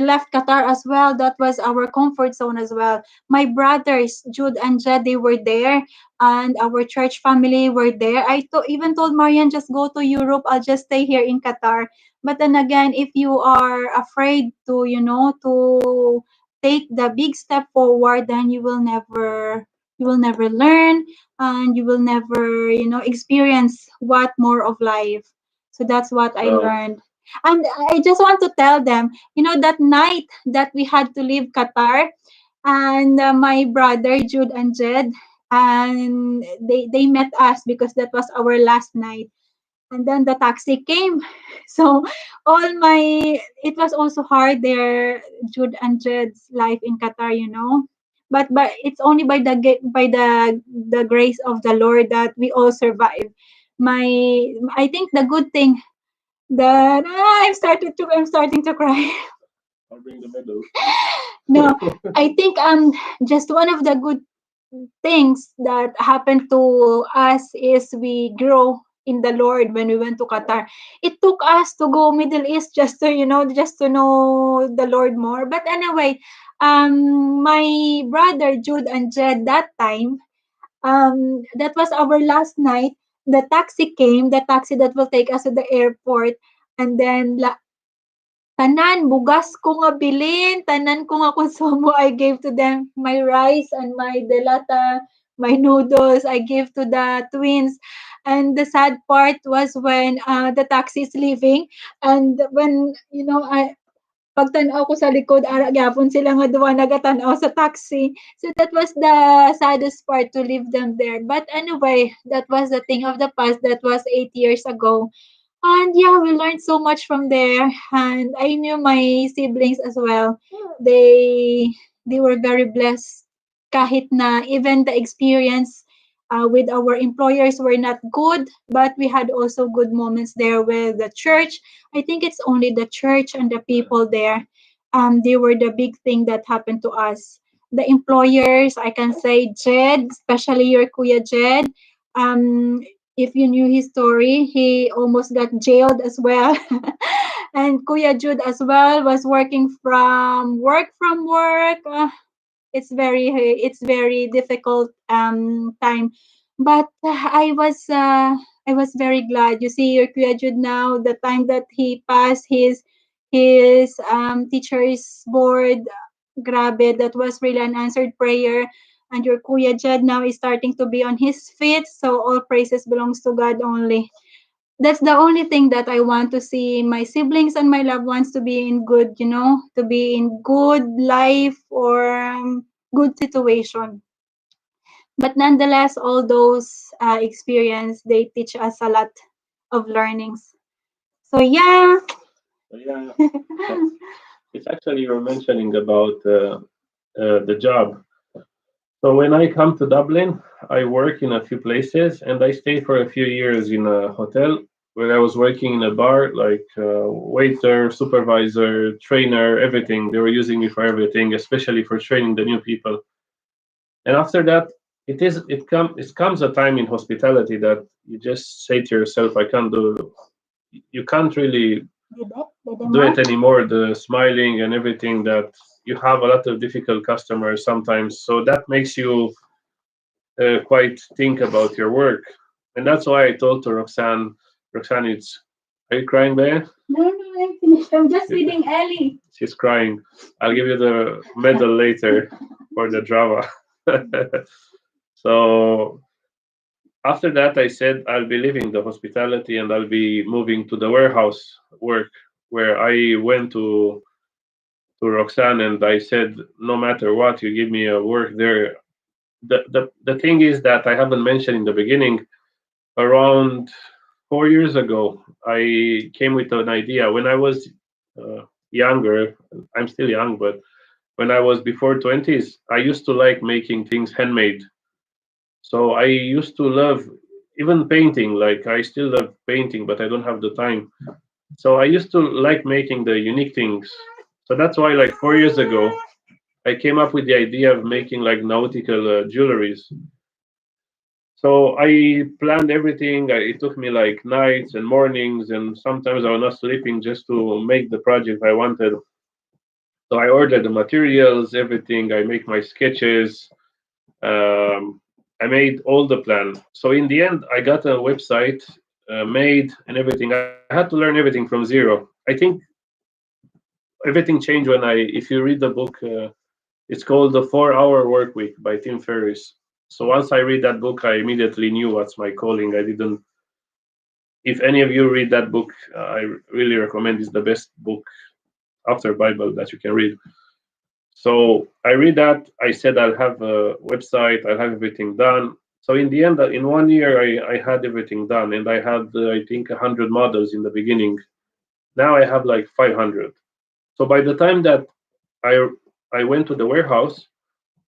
left Qatar as well, that was our comfort zone as well. My brothers Jude and Jed, they were there, and our church family were there. Even told Marian, just go to Europe, I'll just stay here in Qatar. But then again, if you are afraid to, to take the big step forward, then you will never learn, and you will never, experience what more of life. So that's what I Well, learned. And I just want to tell them, that night that we had to leave Qatar, and my brother Jude and Jed, and they met us because that was our last night. And then the taxi came. So it was also hard there, Jude and Jed's life in Qatar, but it's only by the grace of the Lord that we all survive. My I think the good thing that I'm starting to cry. I'll bring the medal. No, I think just one of the good things that happened to us is we grow in the Lord when we went to Qatar. It took us to go Middle East just to just to know the Lord more. But anyway, my brother Jude and Jed that time, that was our last night. The taxi came, the taxi that will take us to the airport, and then tanan, bugas ko nga bilin, tanan ko nga konsumo, I gave to them my rice and my delata, my noodles, I gave to the twins. And the sad part was when the taxi is leaving, and when, pagtanaw ko sa likod, ara gyapon sila nga duwa nagatanaw sa taxi. So that was the saddest part to leave them there. But anyway, that was the thing of the past. That was 8 years ago. And yeah, we learned so much from there. And I knew my siblings as well. They were very blessed. Kahit na even the experience with our employers were not good, but we had also good moments there with the church. I think it's only the church and the people there. They were the big thing that happened to us. The employers, I can say Jed, especially your Kuya Jed. Um, if you knew his story, he almost got jailed as well. And Kuya Jude as well was working from work. It's very difficult time, but I was very glad. You see your Kuya Jude now, the time that he passed his teacher's board, grabe, that was really an answered prayer. And your Kuya Jed now is starting to be on his feet, so all praises belongs to God only. That's the only thing that I want to see my siblings and my loved ones to be in good, to be in good life or good situation. But nonetheless, all those experience, they teach us a lot of learnings. So yeah. Yeah, uh, it's actually you're mentioning about the job. So when I come to Dublin, I work in a few places, and I stayed for a few years in a hotel where I was working in a bar, like waiter, supervisor, trainer, everything. They were using me for everything, especially for training the new people. And after that, it comes a time in hospitality that you just say to yourself, I can't do. You can't really Dede do mo? it anymore. The smiling and everything that you have a lot of difficult customers sometimes, so that makes you quite think about your work. And that's why I told to Roxanne, it's, are you crying, Bea? No, no, I'm finished. I'm just reading Ellie. She's crying. I'll give you the medal later for the drama. So after that, I said I'll be leaving the hospitality and I'll be moving to the warehouse work, where I went to Roxanne and I said, no matter what, you give me a work there. The thing is that I haven't mentioned in the beginning. Around 4 years ago, I came with an idea. When I was younger, I'm still young, but when I was before 20s, I used to like making things handmade. So I used to love even painting. Like I still love painting, but I don't have the time. So I used to like making the unique things. So that's why, like 4 years ago, I came up with the idea of making like nautical jewelries. So I planned everything. It took me like nights and mornings, and sometimes I was not sleeping just to make the project I wanted. So I ordered the materials, everything. I make my sketches. Um, I made all the plan. So in the end, I got a website made and everything. I had to learn everything from zero. I think everything changed when if you read the book, it's called The 4 Hour Work Week by Tim Ferriss. So once I read that book, I immediately knew what's my calling. I didn't. If any of you read that book, I really recommend. It's the best book after Bible that you can read. So I read that. I said I'll have a website. I'll have everything done. So in the end, in 1 year, I had everything done, and I had I think 100 models in the beginning. Now I have like 500. So by the time that I I went to the warehouse,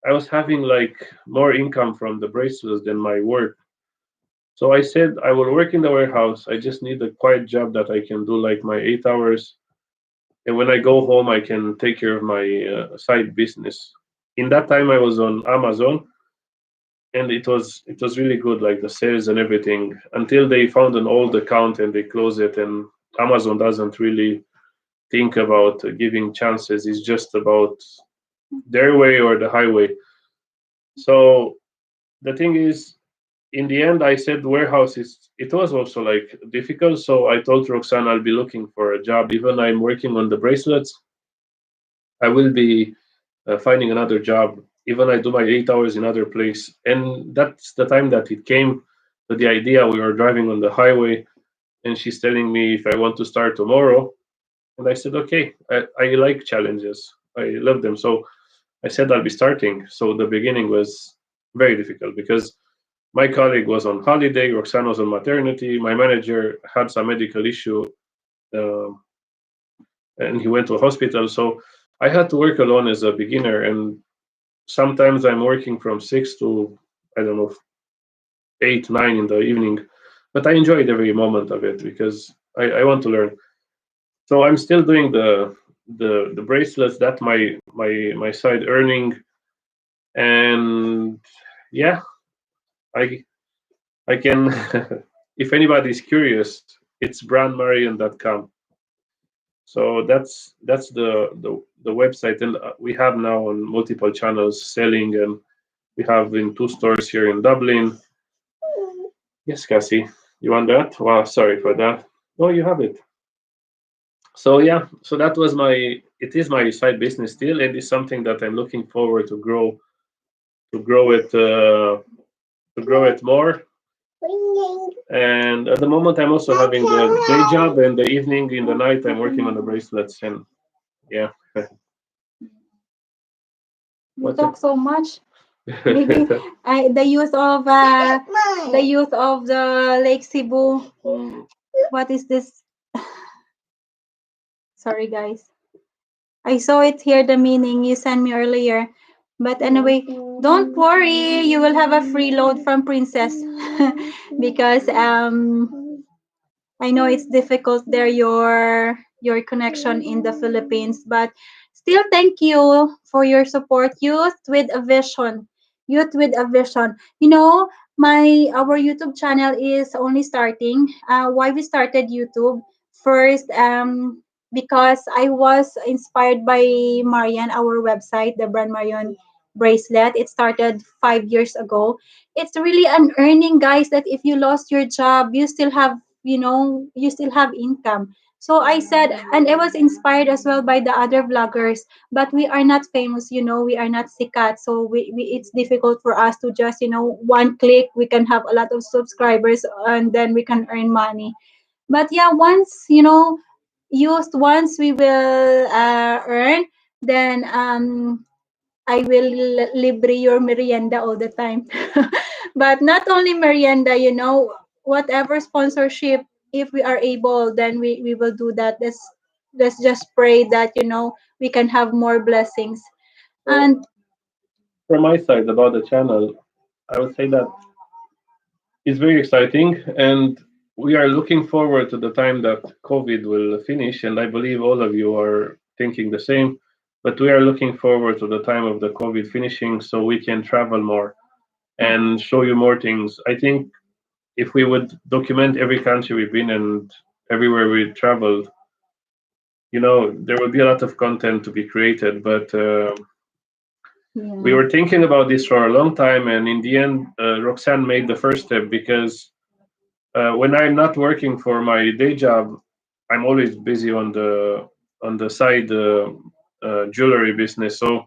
I was having like more income from the bracelets than my work. So I said I will work in the warehouse. I just need a quiet job that I can do like my 8 hours. and when I go home, I can take care of my side business. In that time, I was on Amazon, and it was really good, like the sales and everything, until they found an old account and they closed it. And Amazon doesn't really think about giving chances; it's just about their way or the highway. So the thing is, in the end, I said warehouse is. It was also like difficult, so I told Roxanne I'll be looking for a job. Even I'm working on the bracelets, I will be finding another job. Even I do my 8 hours in other place, and that's the time that it came to the idea. We were driving on the highway, and she's telling me if I want to start tomorrow, and I said okay. I like challenges. I love them, so I said I'll be starting. So the beginning was very difficult because my colleague was on holiday, Roxanne was on maternity, my manager had some medical issue, uh, and he went to a hospital. So I had to work alone as a beginner, and sometimes I'm working from 6 to, I don't know, 8, 9 in the evening. But I enjoyed every moment of it because I want to learn. So I'm still doing the bracelets. That my side earning, and yeah, I I can. If anybody's curious, it's branmarian.com. So that's the website, and we have now on multiple channels selling, and we have in 2 stores here in Dublin. Yes, Cassie, you want that? Wow, sorry for that. No, you have it. So yeah, so that was it is my side business still, and it's something that I'm looking forward to grow it to grow it more. And at the moment, I'm also having the day job, and the evening in the night, I'm working on the bracelets, and yeah. We What's talk so much. Maybe it? the youth of the Lake Cebu. Mm. What is this? Sorry, guys. I saw it here, the meaning you sent me earlier. But anyway, don't worry, you will have a free load from Princess. Because I know it's difficult there, your connection in the Philippines, but still thank you for your support. Youth with a vision. Youth with a vision. You know, our YouTube channel is only starting. Why we started YouTube? First, because I was inspired by Marian, our website, the Brand Marion bracelet. It started 5 years ago. It's really an earning, guys, that if you lost your job, you still have income. So I said, and I was inspired as well by the other vloggers, but we are not famous, we are not sikat. So it's difficult for us to just, one click, we can have a lot of subscribers and then we can earn money. But yeah, once we will earn, then I will libre your merienda all the time. But not only merienda, whatever sponsorship, if we are able, then we will do that. Let's just pray that, we can have more blessings. So And from my side about the channel, I would say that it's very exciting, and we are looking forward to the time that COVID will finish. And I believe all of you are thinking the same. But we are looking forward to the time of the COVID finishing so we can travel more and show you more things. I think if we would document every country we've been and everywhere we traveled, there will be a lot of content to be created. But we yeah. were thinking about this for a long time, and in the end, Roxanne made the first step because when I'm not working for my day job, I'm always busy on the side jewelry business. So,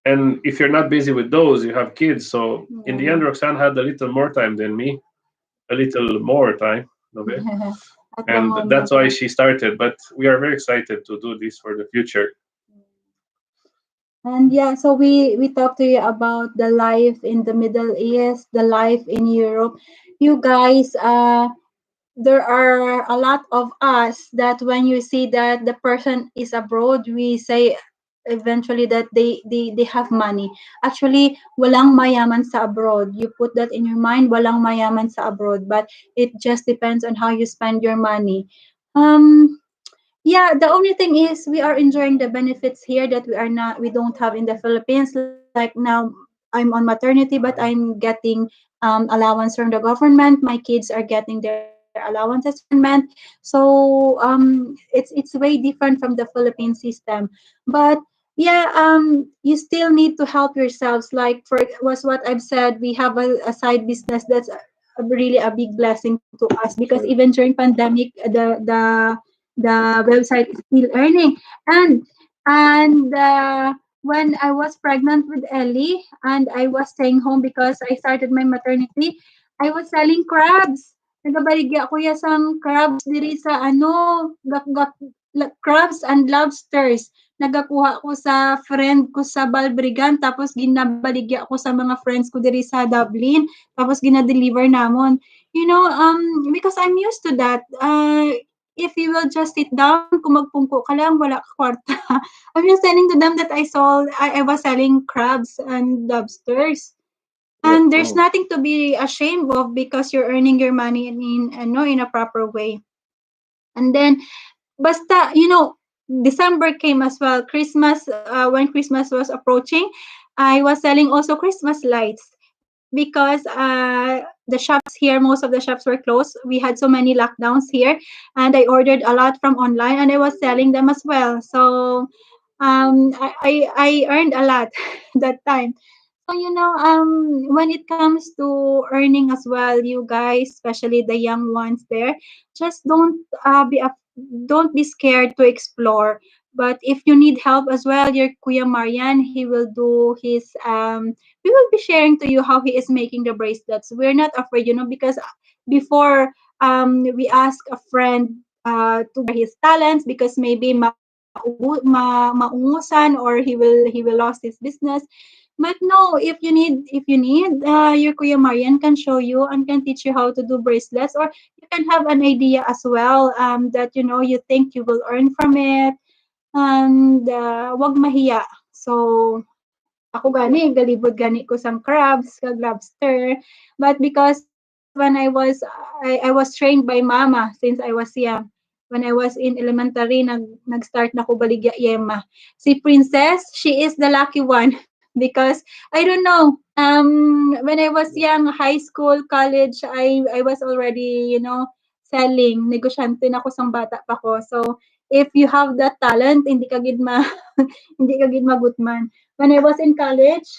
and if you're not busy with those, you have kids. So in the end, Roxanne had a little more time than me, a little more time, okay? At the And moment, that's why yeah. she started. But we are very excited to do this for the future. And yeah, so we talked to you about the life in the Middle East, the life in Europe. You guys, there are a lot of us that when you see that the person is abroad, we say eventually that they have money. Actually, walang mayaman sa abroad. You put that in your mind, walang mayaman sa abroad, but it just depends on how you spend your money. Um Yeah, the only thing is we are enjoying the benefits here that we don't have in the Philippines. Like now I'm on maternity, but I'm getting allowance from the government. My kids are getting their allowances from the government. So it's way different from the Philippine system. But yeah, you still need to help yourselves. Like for was what I've said, we have a side business that's really a big blessing to us because even during pandemic, the website is still earning. And when I was pregnant with Ellie and I was staying home because I started my maternity, I was selling crabs. Nagabaligya ako ya sang crabs diri sa ano, crabs and lobsters. Nagakuha ko sa friend ko sa Balbrigan tapos ginabaligya ko sa mga friends ko diri sa Dublin tapos gina-deliver namon. Because I'm used to that. If you will just sit down, kung magpungko ka lang, wala ka kwarta. I'm just telling to them that I was selling crabs and lobsters. Yeah. And there's nothing to be ashamed of because you're earning your money in a proper way. And then, basta, December came as well. Christmas, when Christmas was approaching, I was selling also Christmas lights because the shops here, most of the shops were closed. We had so many lockdowns here, and I ordered a lot from online, and I was selling them as well. So I earned a lot that time. So when it comes to earning as well, you guys, especially the young ones there, just don't be scared to explore. But if you need help as well, your Kuya Marian, he will do his we will be sharing to you how he is making the bracelets. We're not afraid, because before we ask a friend to his talents because maybe maungusan or he will lost his business. But no, if you need, your Kuya Marian can show you and can teach you how to do bracelets, or you can have an idea as well that you think you will earn from it, and wag mahiya. So ako gani galibod gani ko sang crabs kag lobster, but because when I was trained by mama since I was young. When I was in elementary, nag-start na ko baligya yema. Si Princess, she is the lucky one because I don't know. When I was young, high school, college, I was already, selling. Negosyante na ko sang bata pa ko. So if you have that talent, hindi ka gid hindi ka gid magutman. When I was in college,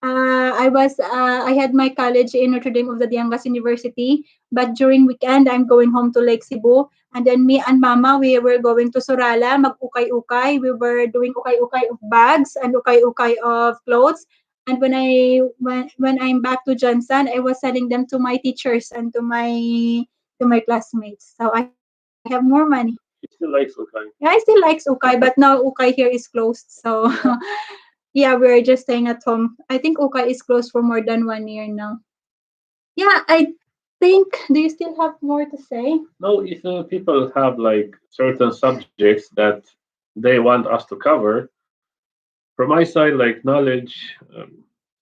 I had my college in Notre Dame of the Diangas University, but during weekend I'm going home to Lake Cebu, and then me and Mama we were going to Surala mag-ukay-ukay. We were doing ukay-ukay of bags and ukay-ukay of clothes. And when I'm back to Johnson, I was selling them to my teachers and to my classmates. So I have more money. He still likes okay. Yeah, I still like ukay, but now ukay here is closed. So yeah, we're just staying at home. I think Uka is closed for more than 1 year now. Yeah, I think. Do you still have more to say? No, if people have like certain subjects that they want us to cover, from my side, like knowledge,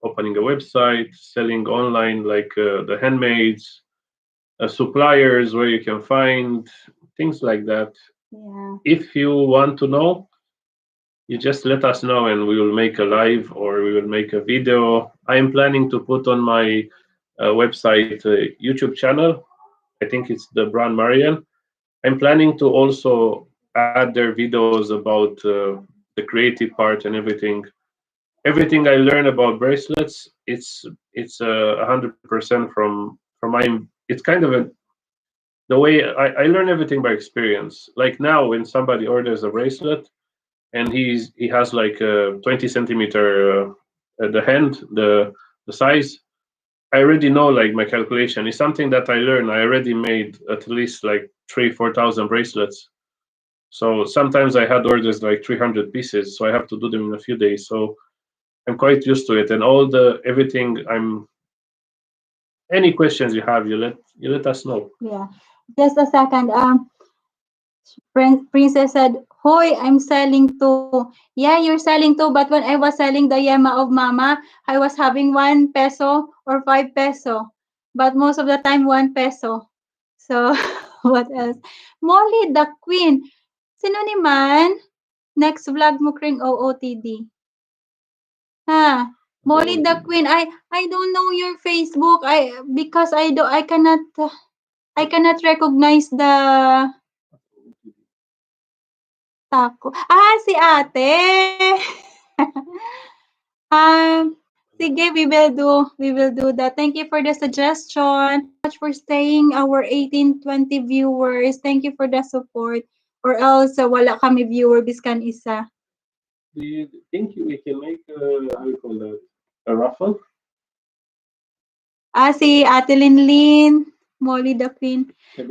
opening a website, selling online, like the handmaids, suppliers where you can find things like that. Yeah. If you want to know, you just let us know and we will make a live or we will make a video. I am planning to put on my website YouTube channel. I think it's the Bran Marian. I'm planning to also add their videos about the creative part and everything. Everything I learn about bracelets, it's 100% from my. It's kind of the way I learn everything by experience. Like now, when somebody orders a bracelet and he has like a 20 centimeter the hand the size, I already know like my calculation. It's something that I learned. I already made at least like 3-4 thousand bracelets. So sometimes I had orders like 300 pieces, so I have to do them in a few days. So I'm quite used to it, and all the everything. I'm any questions you have, you let us know. Yeah. Just a second. Princess said, "Hoy, I'm selling too." Yeah, you're selling too. But when I was selling the yema of Mama, I was having 1 peso or 5 peso. But most of the time, 1 peso. So what else? Molly the Queen. Sino ni Man? Next vlog mo kring OOTD. Ha? Molly the Queen. I don't know your Facebook. Because I cannot recognize the taco. Si ate. um, Sige, we will do that. Thank you for the suggestion. Much for staying our 18-20 viewers. Thank you for the support. Or else, wala kami viewer biskan isa. Do you think we can make how you call that, a raffle? Si Ate Linlin, Molly the Queen. Okay.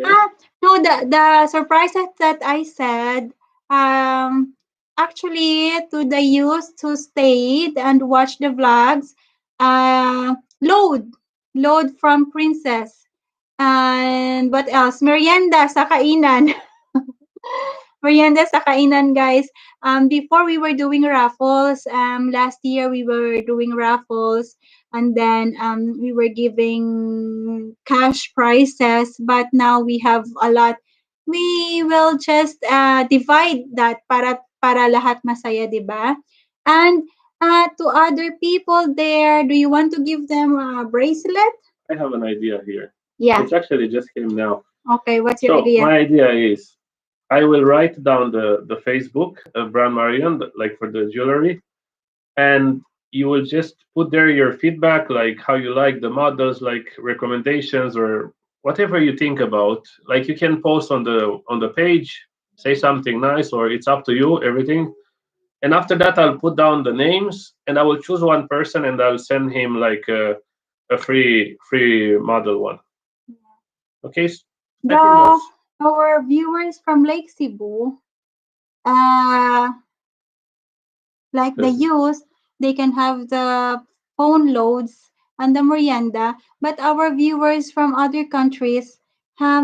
No, the surprises that I said, actually to the youth who stayed and watched the vlogs, load from Princess. And what else? Merienda sa kainan. Merienda sa kainan, guys. Before we were doing raffles. Last year we were doing raffles, and then we were giving cash prizes. But now we have a lot. We will just divide that para lahat masaya, di ba? And to other people there, do you want to give them a bracelet? I have an idea here. Yeah. It's actually just came now. Okay, what's your So idea? my idea is I will write down the Facebook of Bran Marion, like for the jewelry, and you will just put there your feedback, like how you like the models, like recommendations or whatever you think about. Like you can post on the page, say something nice, or it's up to you, everything. And after that, I'll put down the names, and I will choose one person, and I'll send him like a free model one. Okay, I think that's Our viewers from Lake Cebu, uh, like the good. youth, they can have the phone loads and the merienda, but our viewers from other countries,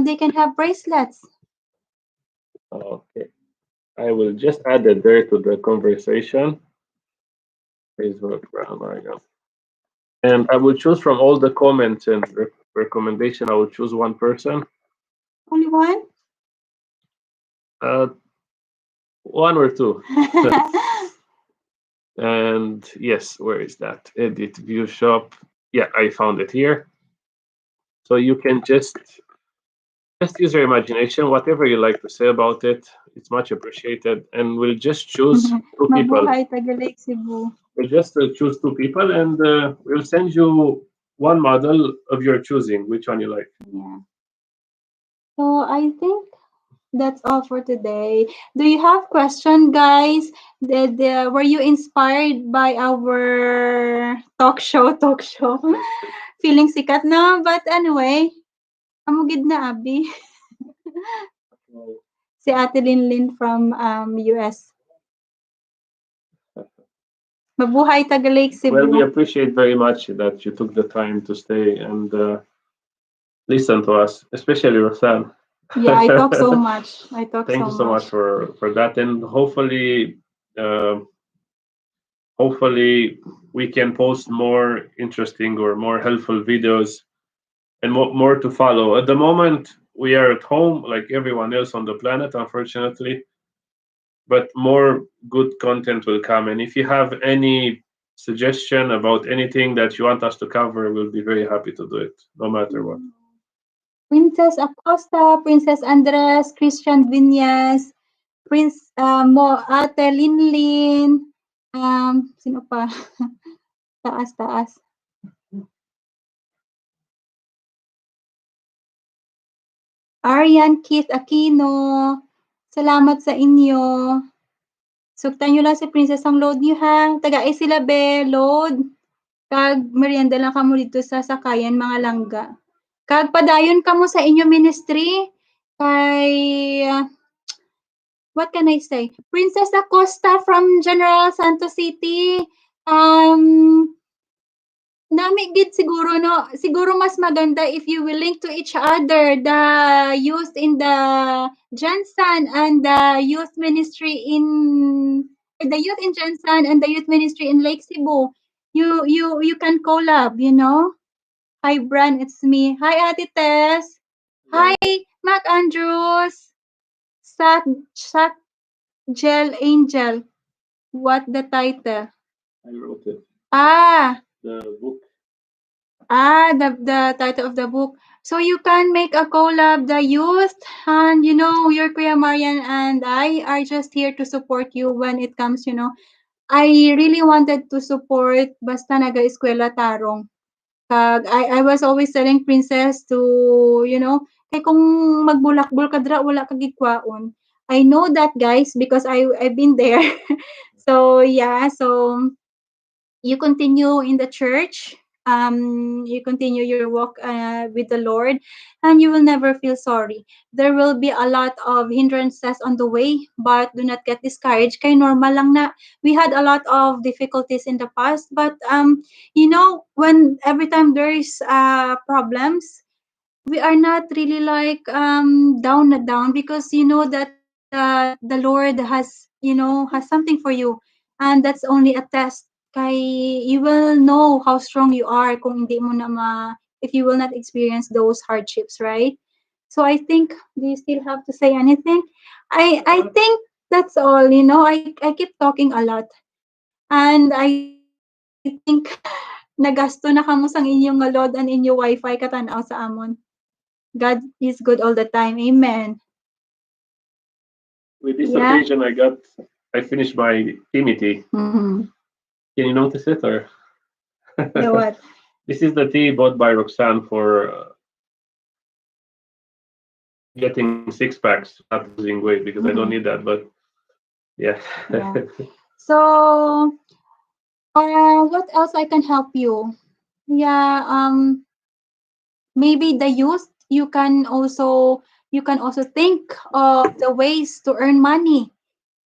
they can have bracelets. Okay, I will just add it there to the conversation. Facebook, Brown, and I will choose from all the comments and recommendation. I will choose one person, Only one? uh, one or two. And yes, where is that? Edit view shop. Yeah, I found it here. So you can just use your imagination. Whatever you like to say about it, it's much appreciated. And we'll just choose two people. Mabuhay taga Lake Cebu. We'll just choose two people, and we'll send you one model of your choosing. Which one you like? Yeah. So I think that's all for today. Do you have question, guys? Were you inspired by our talk show? Talk show. Feeling sikat na, but anyway, amugid na abi. Si Ate Linlin from US. Mabuhay taga Lake Well, we Cebu. appreciate very much that you took the time to stay and listen to us, especially Roxanne. Yeah, I talk so much. I talk Thank so you so much much. for that, and uh, hopefully we can post more interesting or more helpful videos and more to follow. At the moment, we are at home like everyone else on the planet, unfortunately, but more good content will come. And if you have any suggestion about anything that you want us to cover, we'll be very happy to do it, no matter what. Princess Acosta, Princess Andres, Christian Vinyas, Ate Linlin, sino pa? Taas, taas. Arian Keith Aquino, salamat sa inyo. Sugtan nyo lang si Princess ang load niyo ha. Tagaay sila be, load. Kag merienda lang kamo dito sa sakayan mga langga. Kag padayon kamo sa inyo ministry. Kay what can I say? Princess Acosta from General Santos City. Nami gid siguro no, siguro mas maganda if you will link to each other the youth in the Jansan and the youth ministry in the youth in Jansan and the youth ministry in Lake Cebu. You can collab, you know? Hi Bran, it's me. Hi Ate Tess. Hi Mac Andrews. Sak Gel Angel. What the title? I wrote it. Ah, The book. the title of the book. So you can make a collab, the youth, and your Kuya Marian and I are just here to support you when it comes. I really wanted to support basta naga-eskwela tarong. Kag I was always telling Princess to, kay kung magbulakbol ka dira wala ka gikwaon. I know that guys because I've been there. So yeah, so you continue in the church, you continue your walk with the Lord, and you will never feel sorry. There will be a lot of hindrances on the way, but do not get discouraged. Kay normal lang na we had a lot of difficulties in the past, but when every time there is problems, we are not really like down because you know that the Lord has something for you, and that's only a test. Kay you will know how strong you are kung hindi mo na if you will not experience those hardships, right? So I think, do you still have to say anything? I think that's all. I keep talking a lot, and I think nagasto na kamo sang inyong nga load and inyong wifi katanaw sa amon. God is good all the time. Amen. With this Yeah. occasion, I finished my PMT. Mm-hmm. Can you notice it or? The what? This is the tea bought by Roxanne for getting six packs, not losing weight because I don't need that. But yeah. Yeah. So, what else I can help you? Yeah. Maybe the youth. You can also think of the ways to earn money.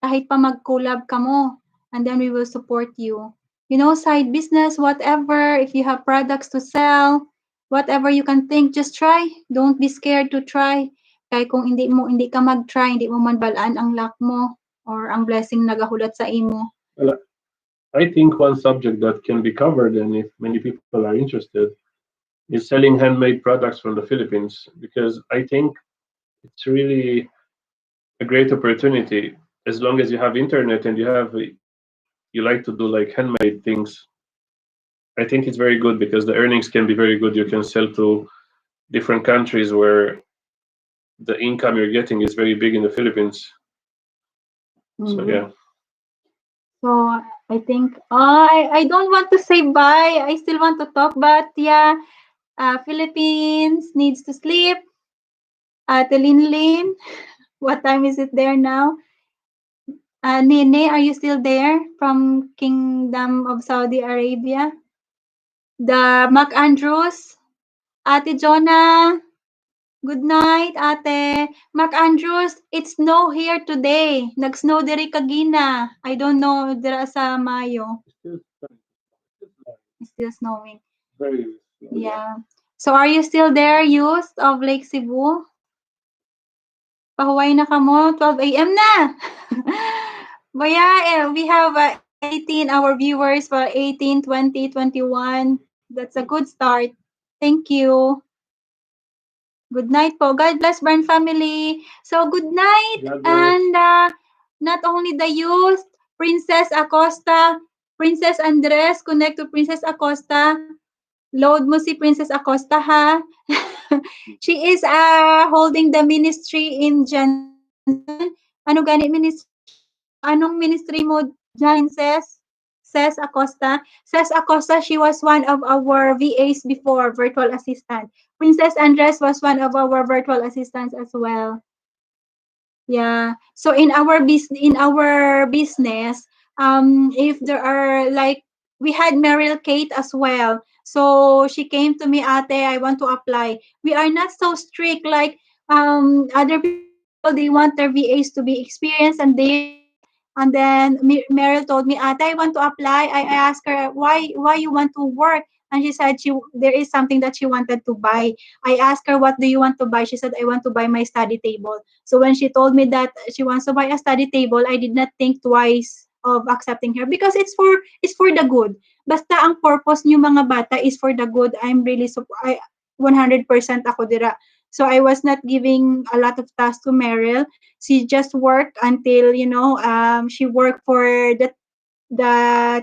Kahit pa mag-collab ka mo, and then we will support you. Side business, whatever, if you have products to sell, whatever you can think, just try. Don't be scared to try. Kaya kung hindi ka mag-try, hindi mo man balaan ang luck mo or ang blessing nagahulat sa imo. Well, I think one subject that can be covered, and if many people are interested, is selling handmade products from the Philippines because I think it's really a great opportunity as long as you have internet and you like to do like handmade things. I think it's very good because the earnings can be very good. You can sell to different countries where the income you're getting is very big in the Philippines. So Mm-hmm. yeah, So I think I don't want to say bye. I still want to talk, but yeah, Philippines needs to sleep. Telinlin, what time is it there now? Nene, are you still there from Kingdom of Saudi Arabia? The Mac Andrews, Ate Jonah, good night, Ate. Mac Andrews, it's snow here today. Nag-snow diri kagina. I don't know dira sa Mayo. It's still snowing. very Yeah. So are you still there, youth of Lake Cebu? Pahuway na kamo, 12 a.m. na. But yeah, we have 18 our viewers for 18, 20, 21. That's a good start. Thank you. Good night po. God bless Bran family. So good night. God bless. And not only the youth, Princess Acosta, Princess Andres, connect to Princess Acosta. Load mo si Princess Acosta ha. She is holding the ministry in Jansen. Ano gani ministry? Anong ministry mo dyan, Princess? Says Acosta. Says Acosta, she was one of our VAs before, virtual assistant. Princess Andres was one of our virtual assistants as well. Yeah. So in our business, if there are like we had Meryl Kate as well. So she came to me, Ate, I want to apply. We are not so strict like other people. They want their VAs to be experienced and this. And then Meryl told me, Ate, I want to apply. I asked her why you want to work, and she said there is something that she wanted to buy. I asked her, what do you want to buy? She said, I want to buy my study table. So when she told me that she wants to buy a study table, I did not think twice of accepting her because it's for the good. Basta ang purpose niyo mga bata is for the good. I'm really 100% ako dira. So I was not giving a lot of tasks to Meryl. She just worked until, she worked for the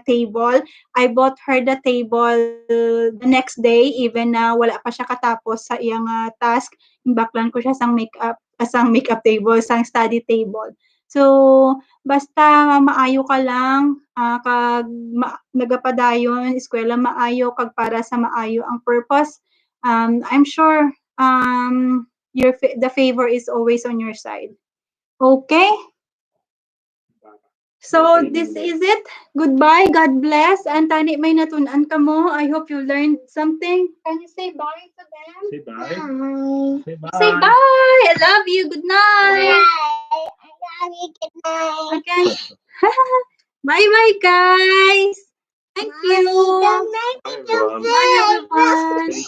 table. I bought her the table the next day, even na wala pa siya katapos sa iyang task. Imbaklan ko siya sang makeup table, sang study table. So, basta maayo ka lang, kag nagapadayon, eskwela maayo, kag para sa maayo ang purpose. I'm sure the favor is always on your side. Okay? So, this is it. Goodbye. God bless. And tani may natunan ka mo. I hope you learned something. Can you say bye to them? Say bye. Say Say bye. bye. I love you. Good night. Okay. Bye-bye, guys. Thank you. Bye, everyone. Bye, everyone.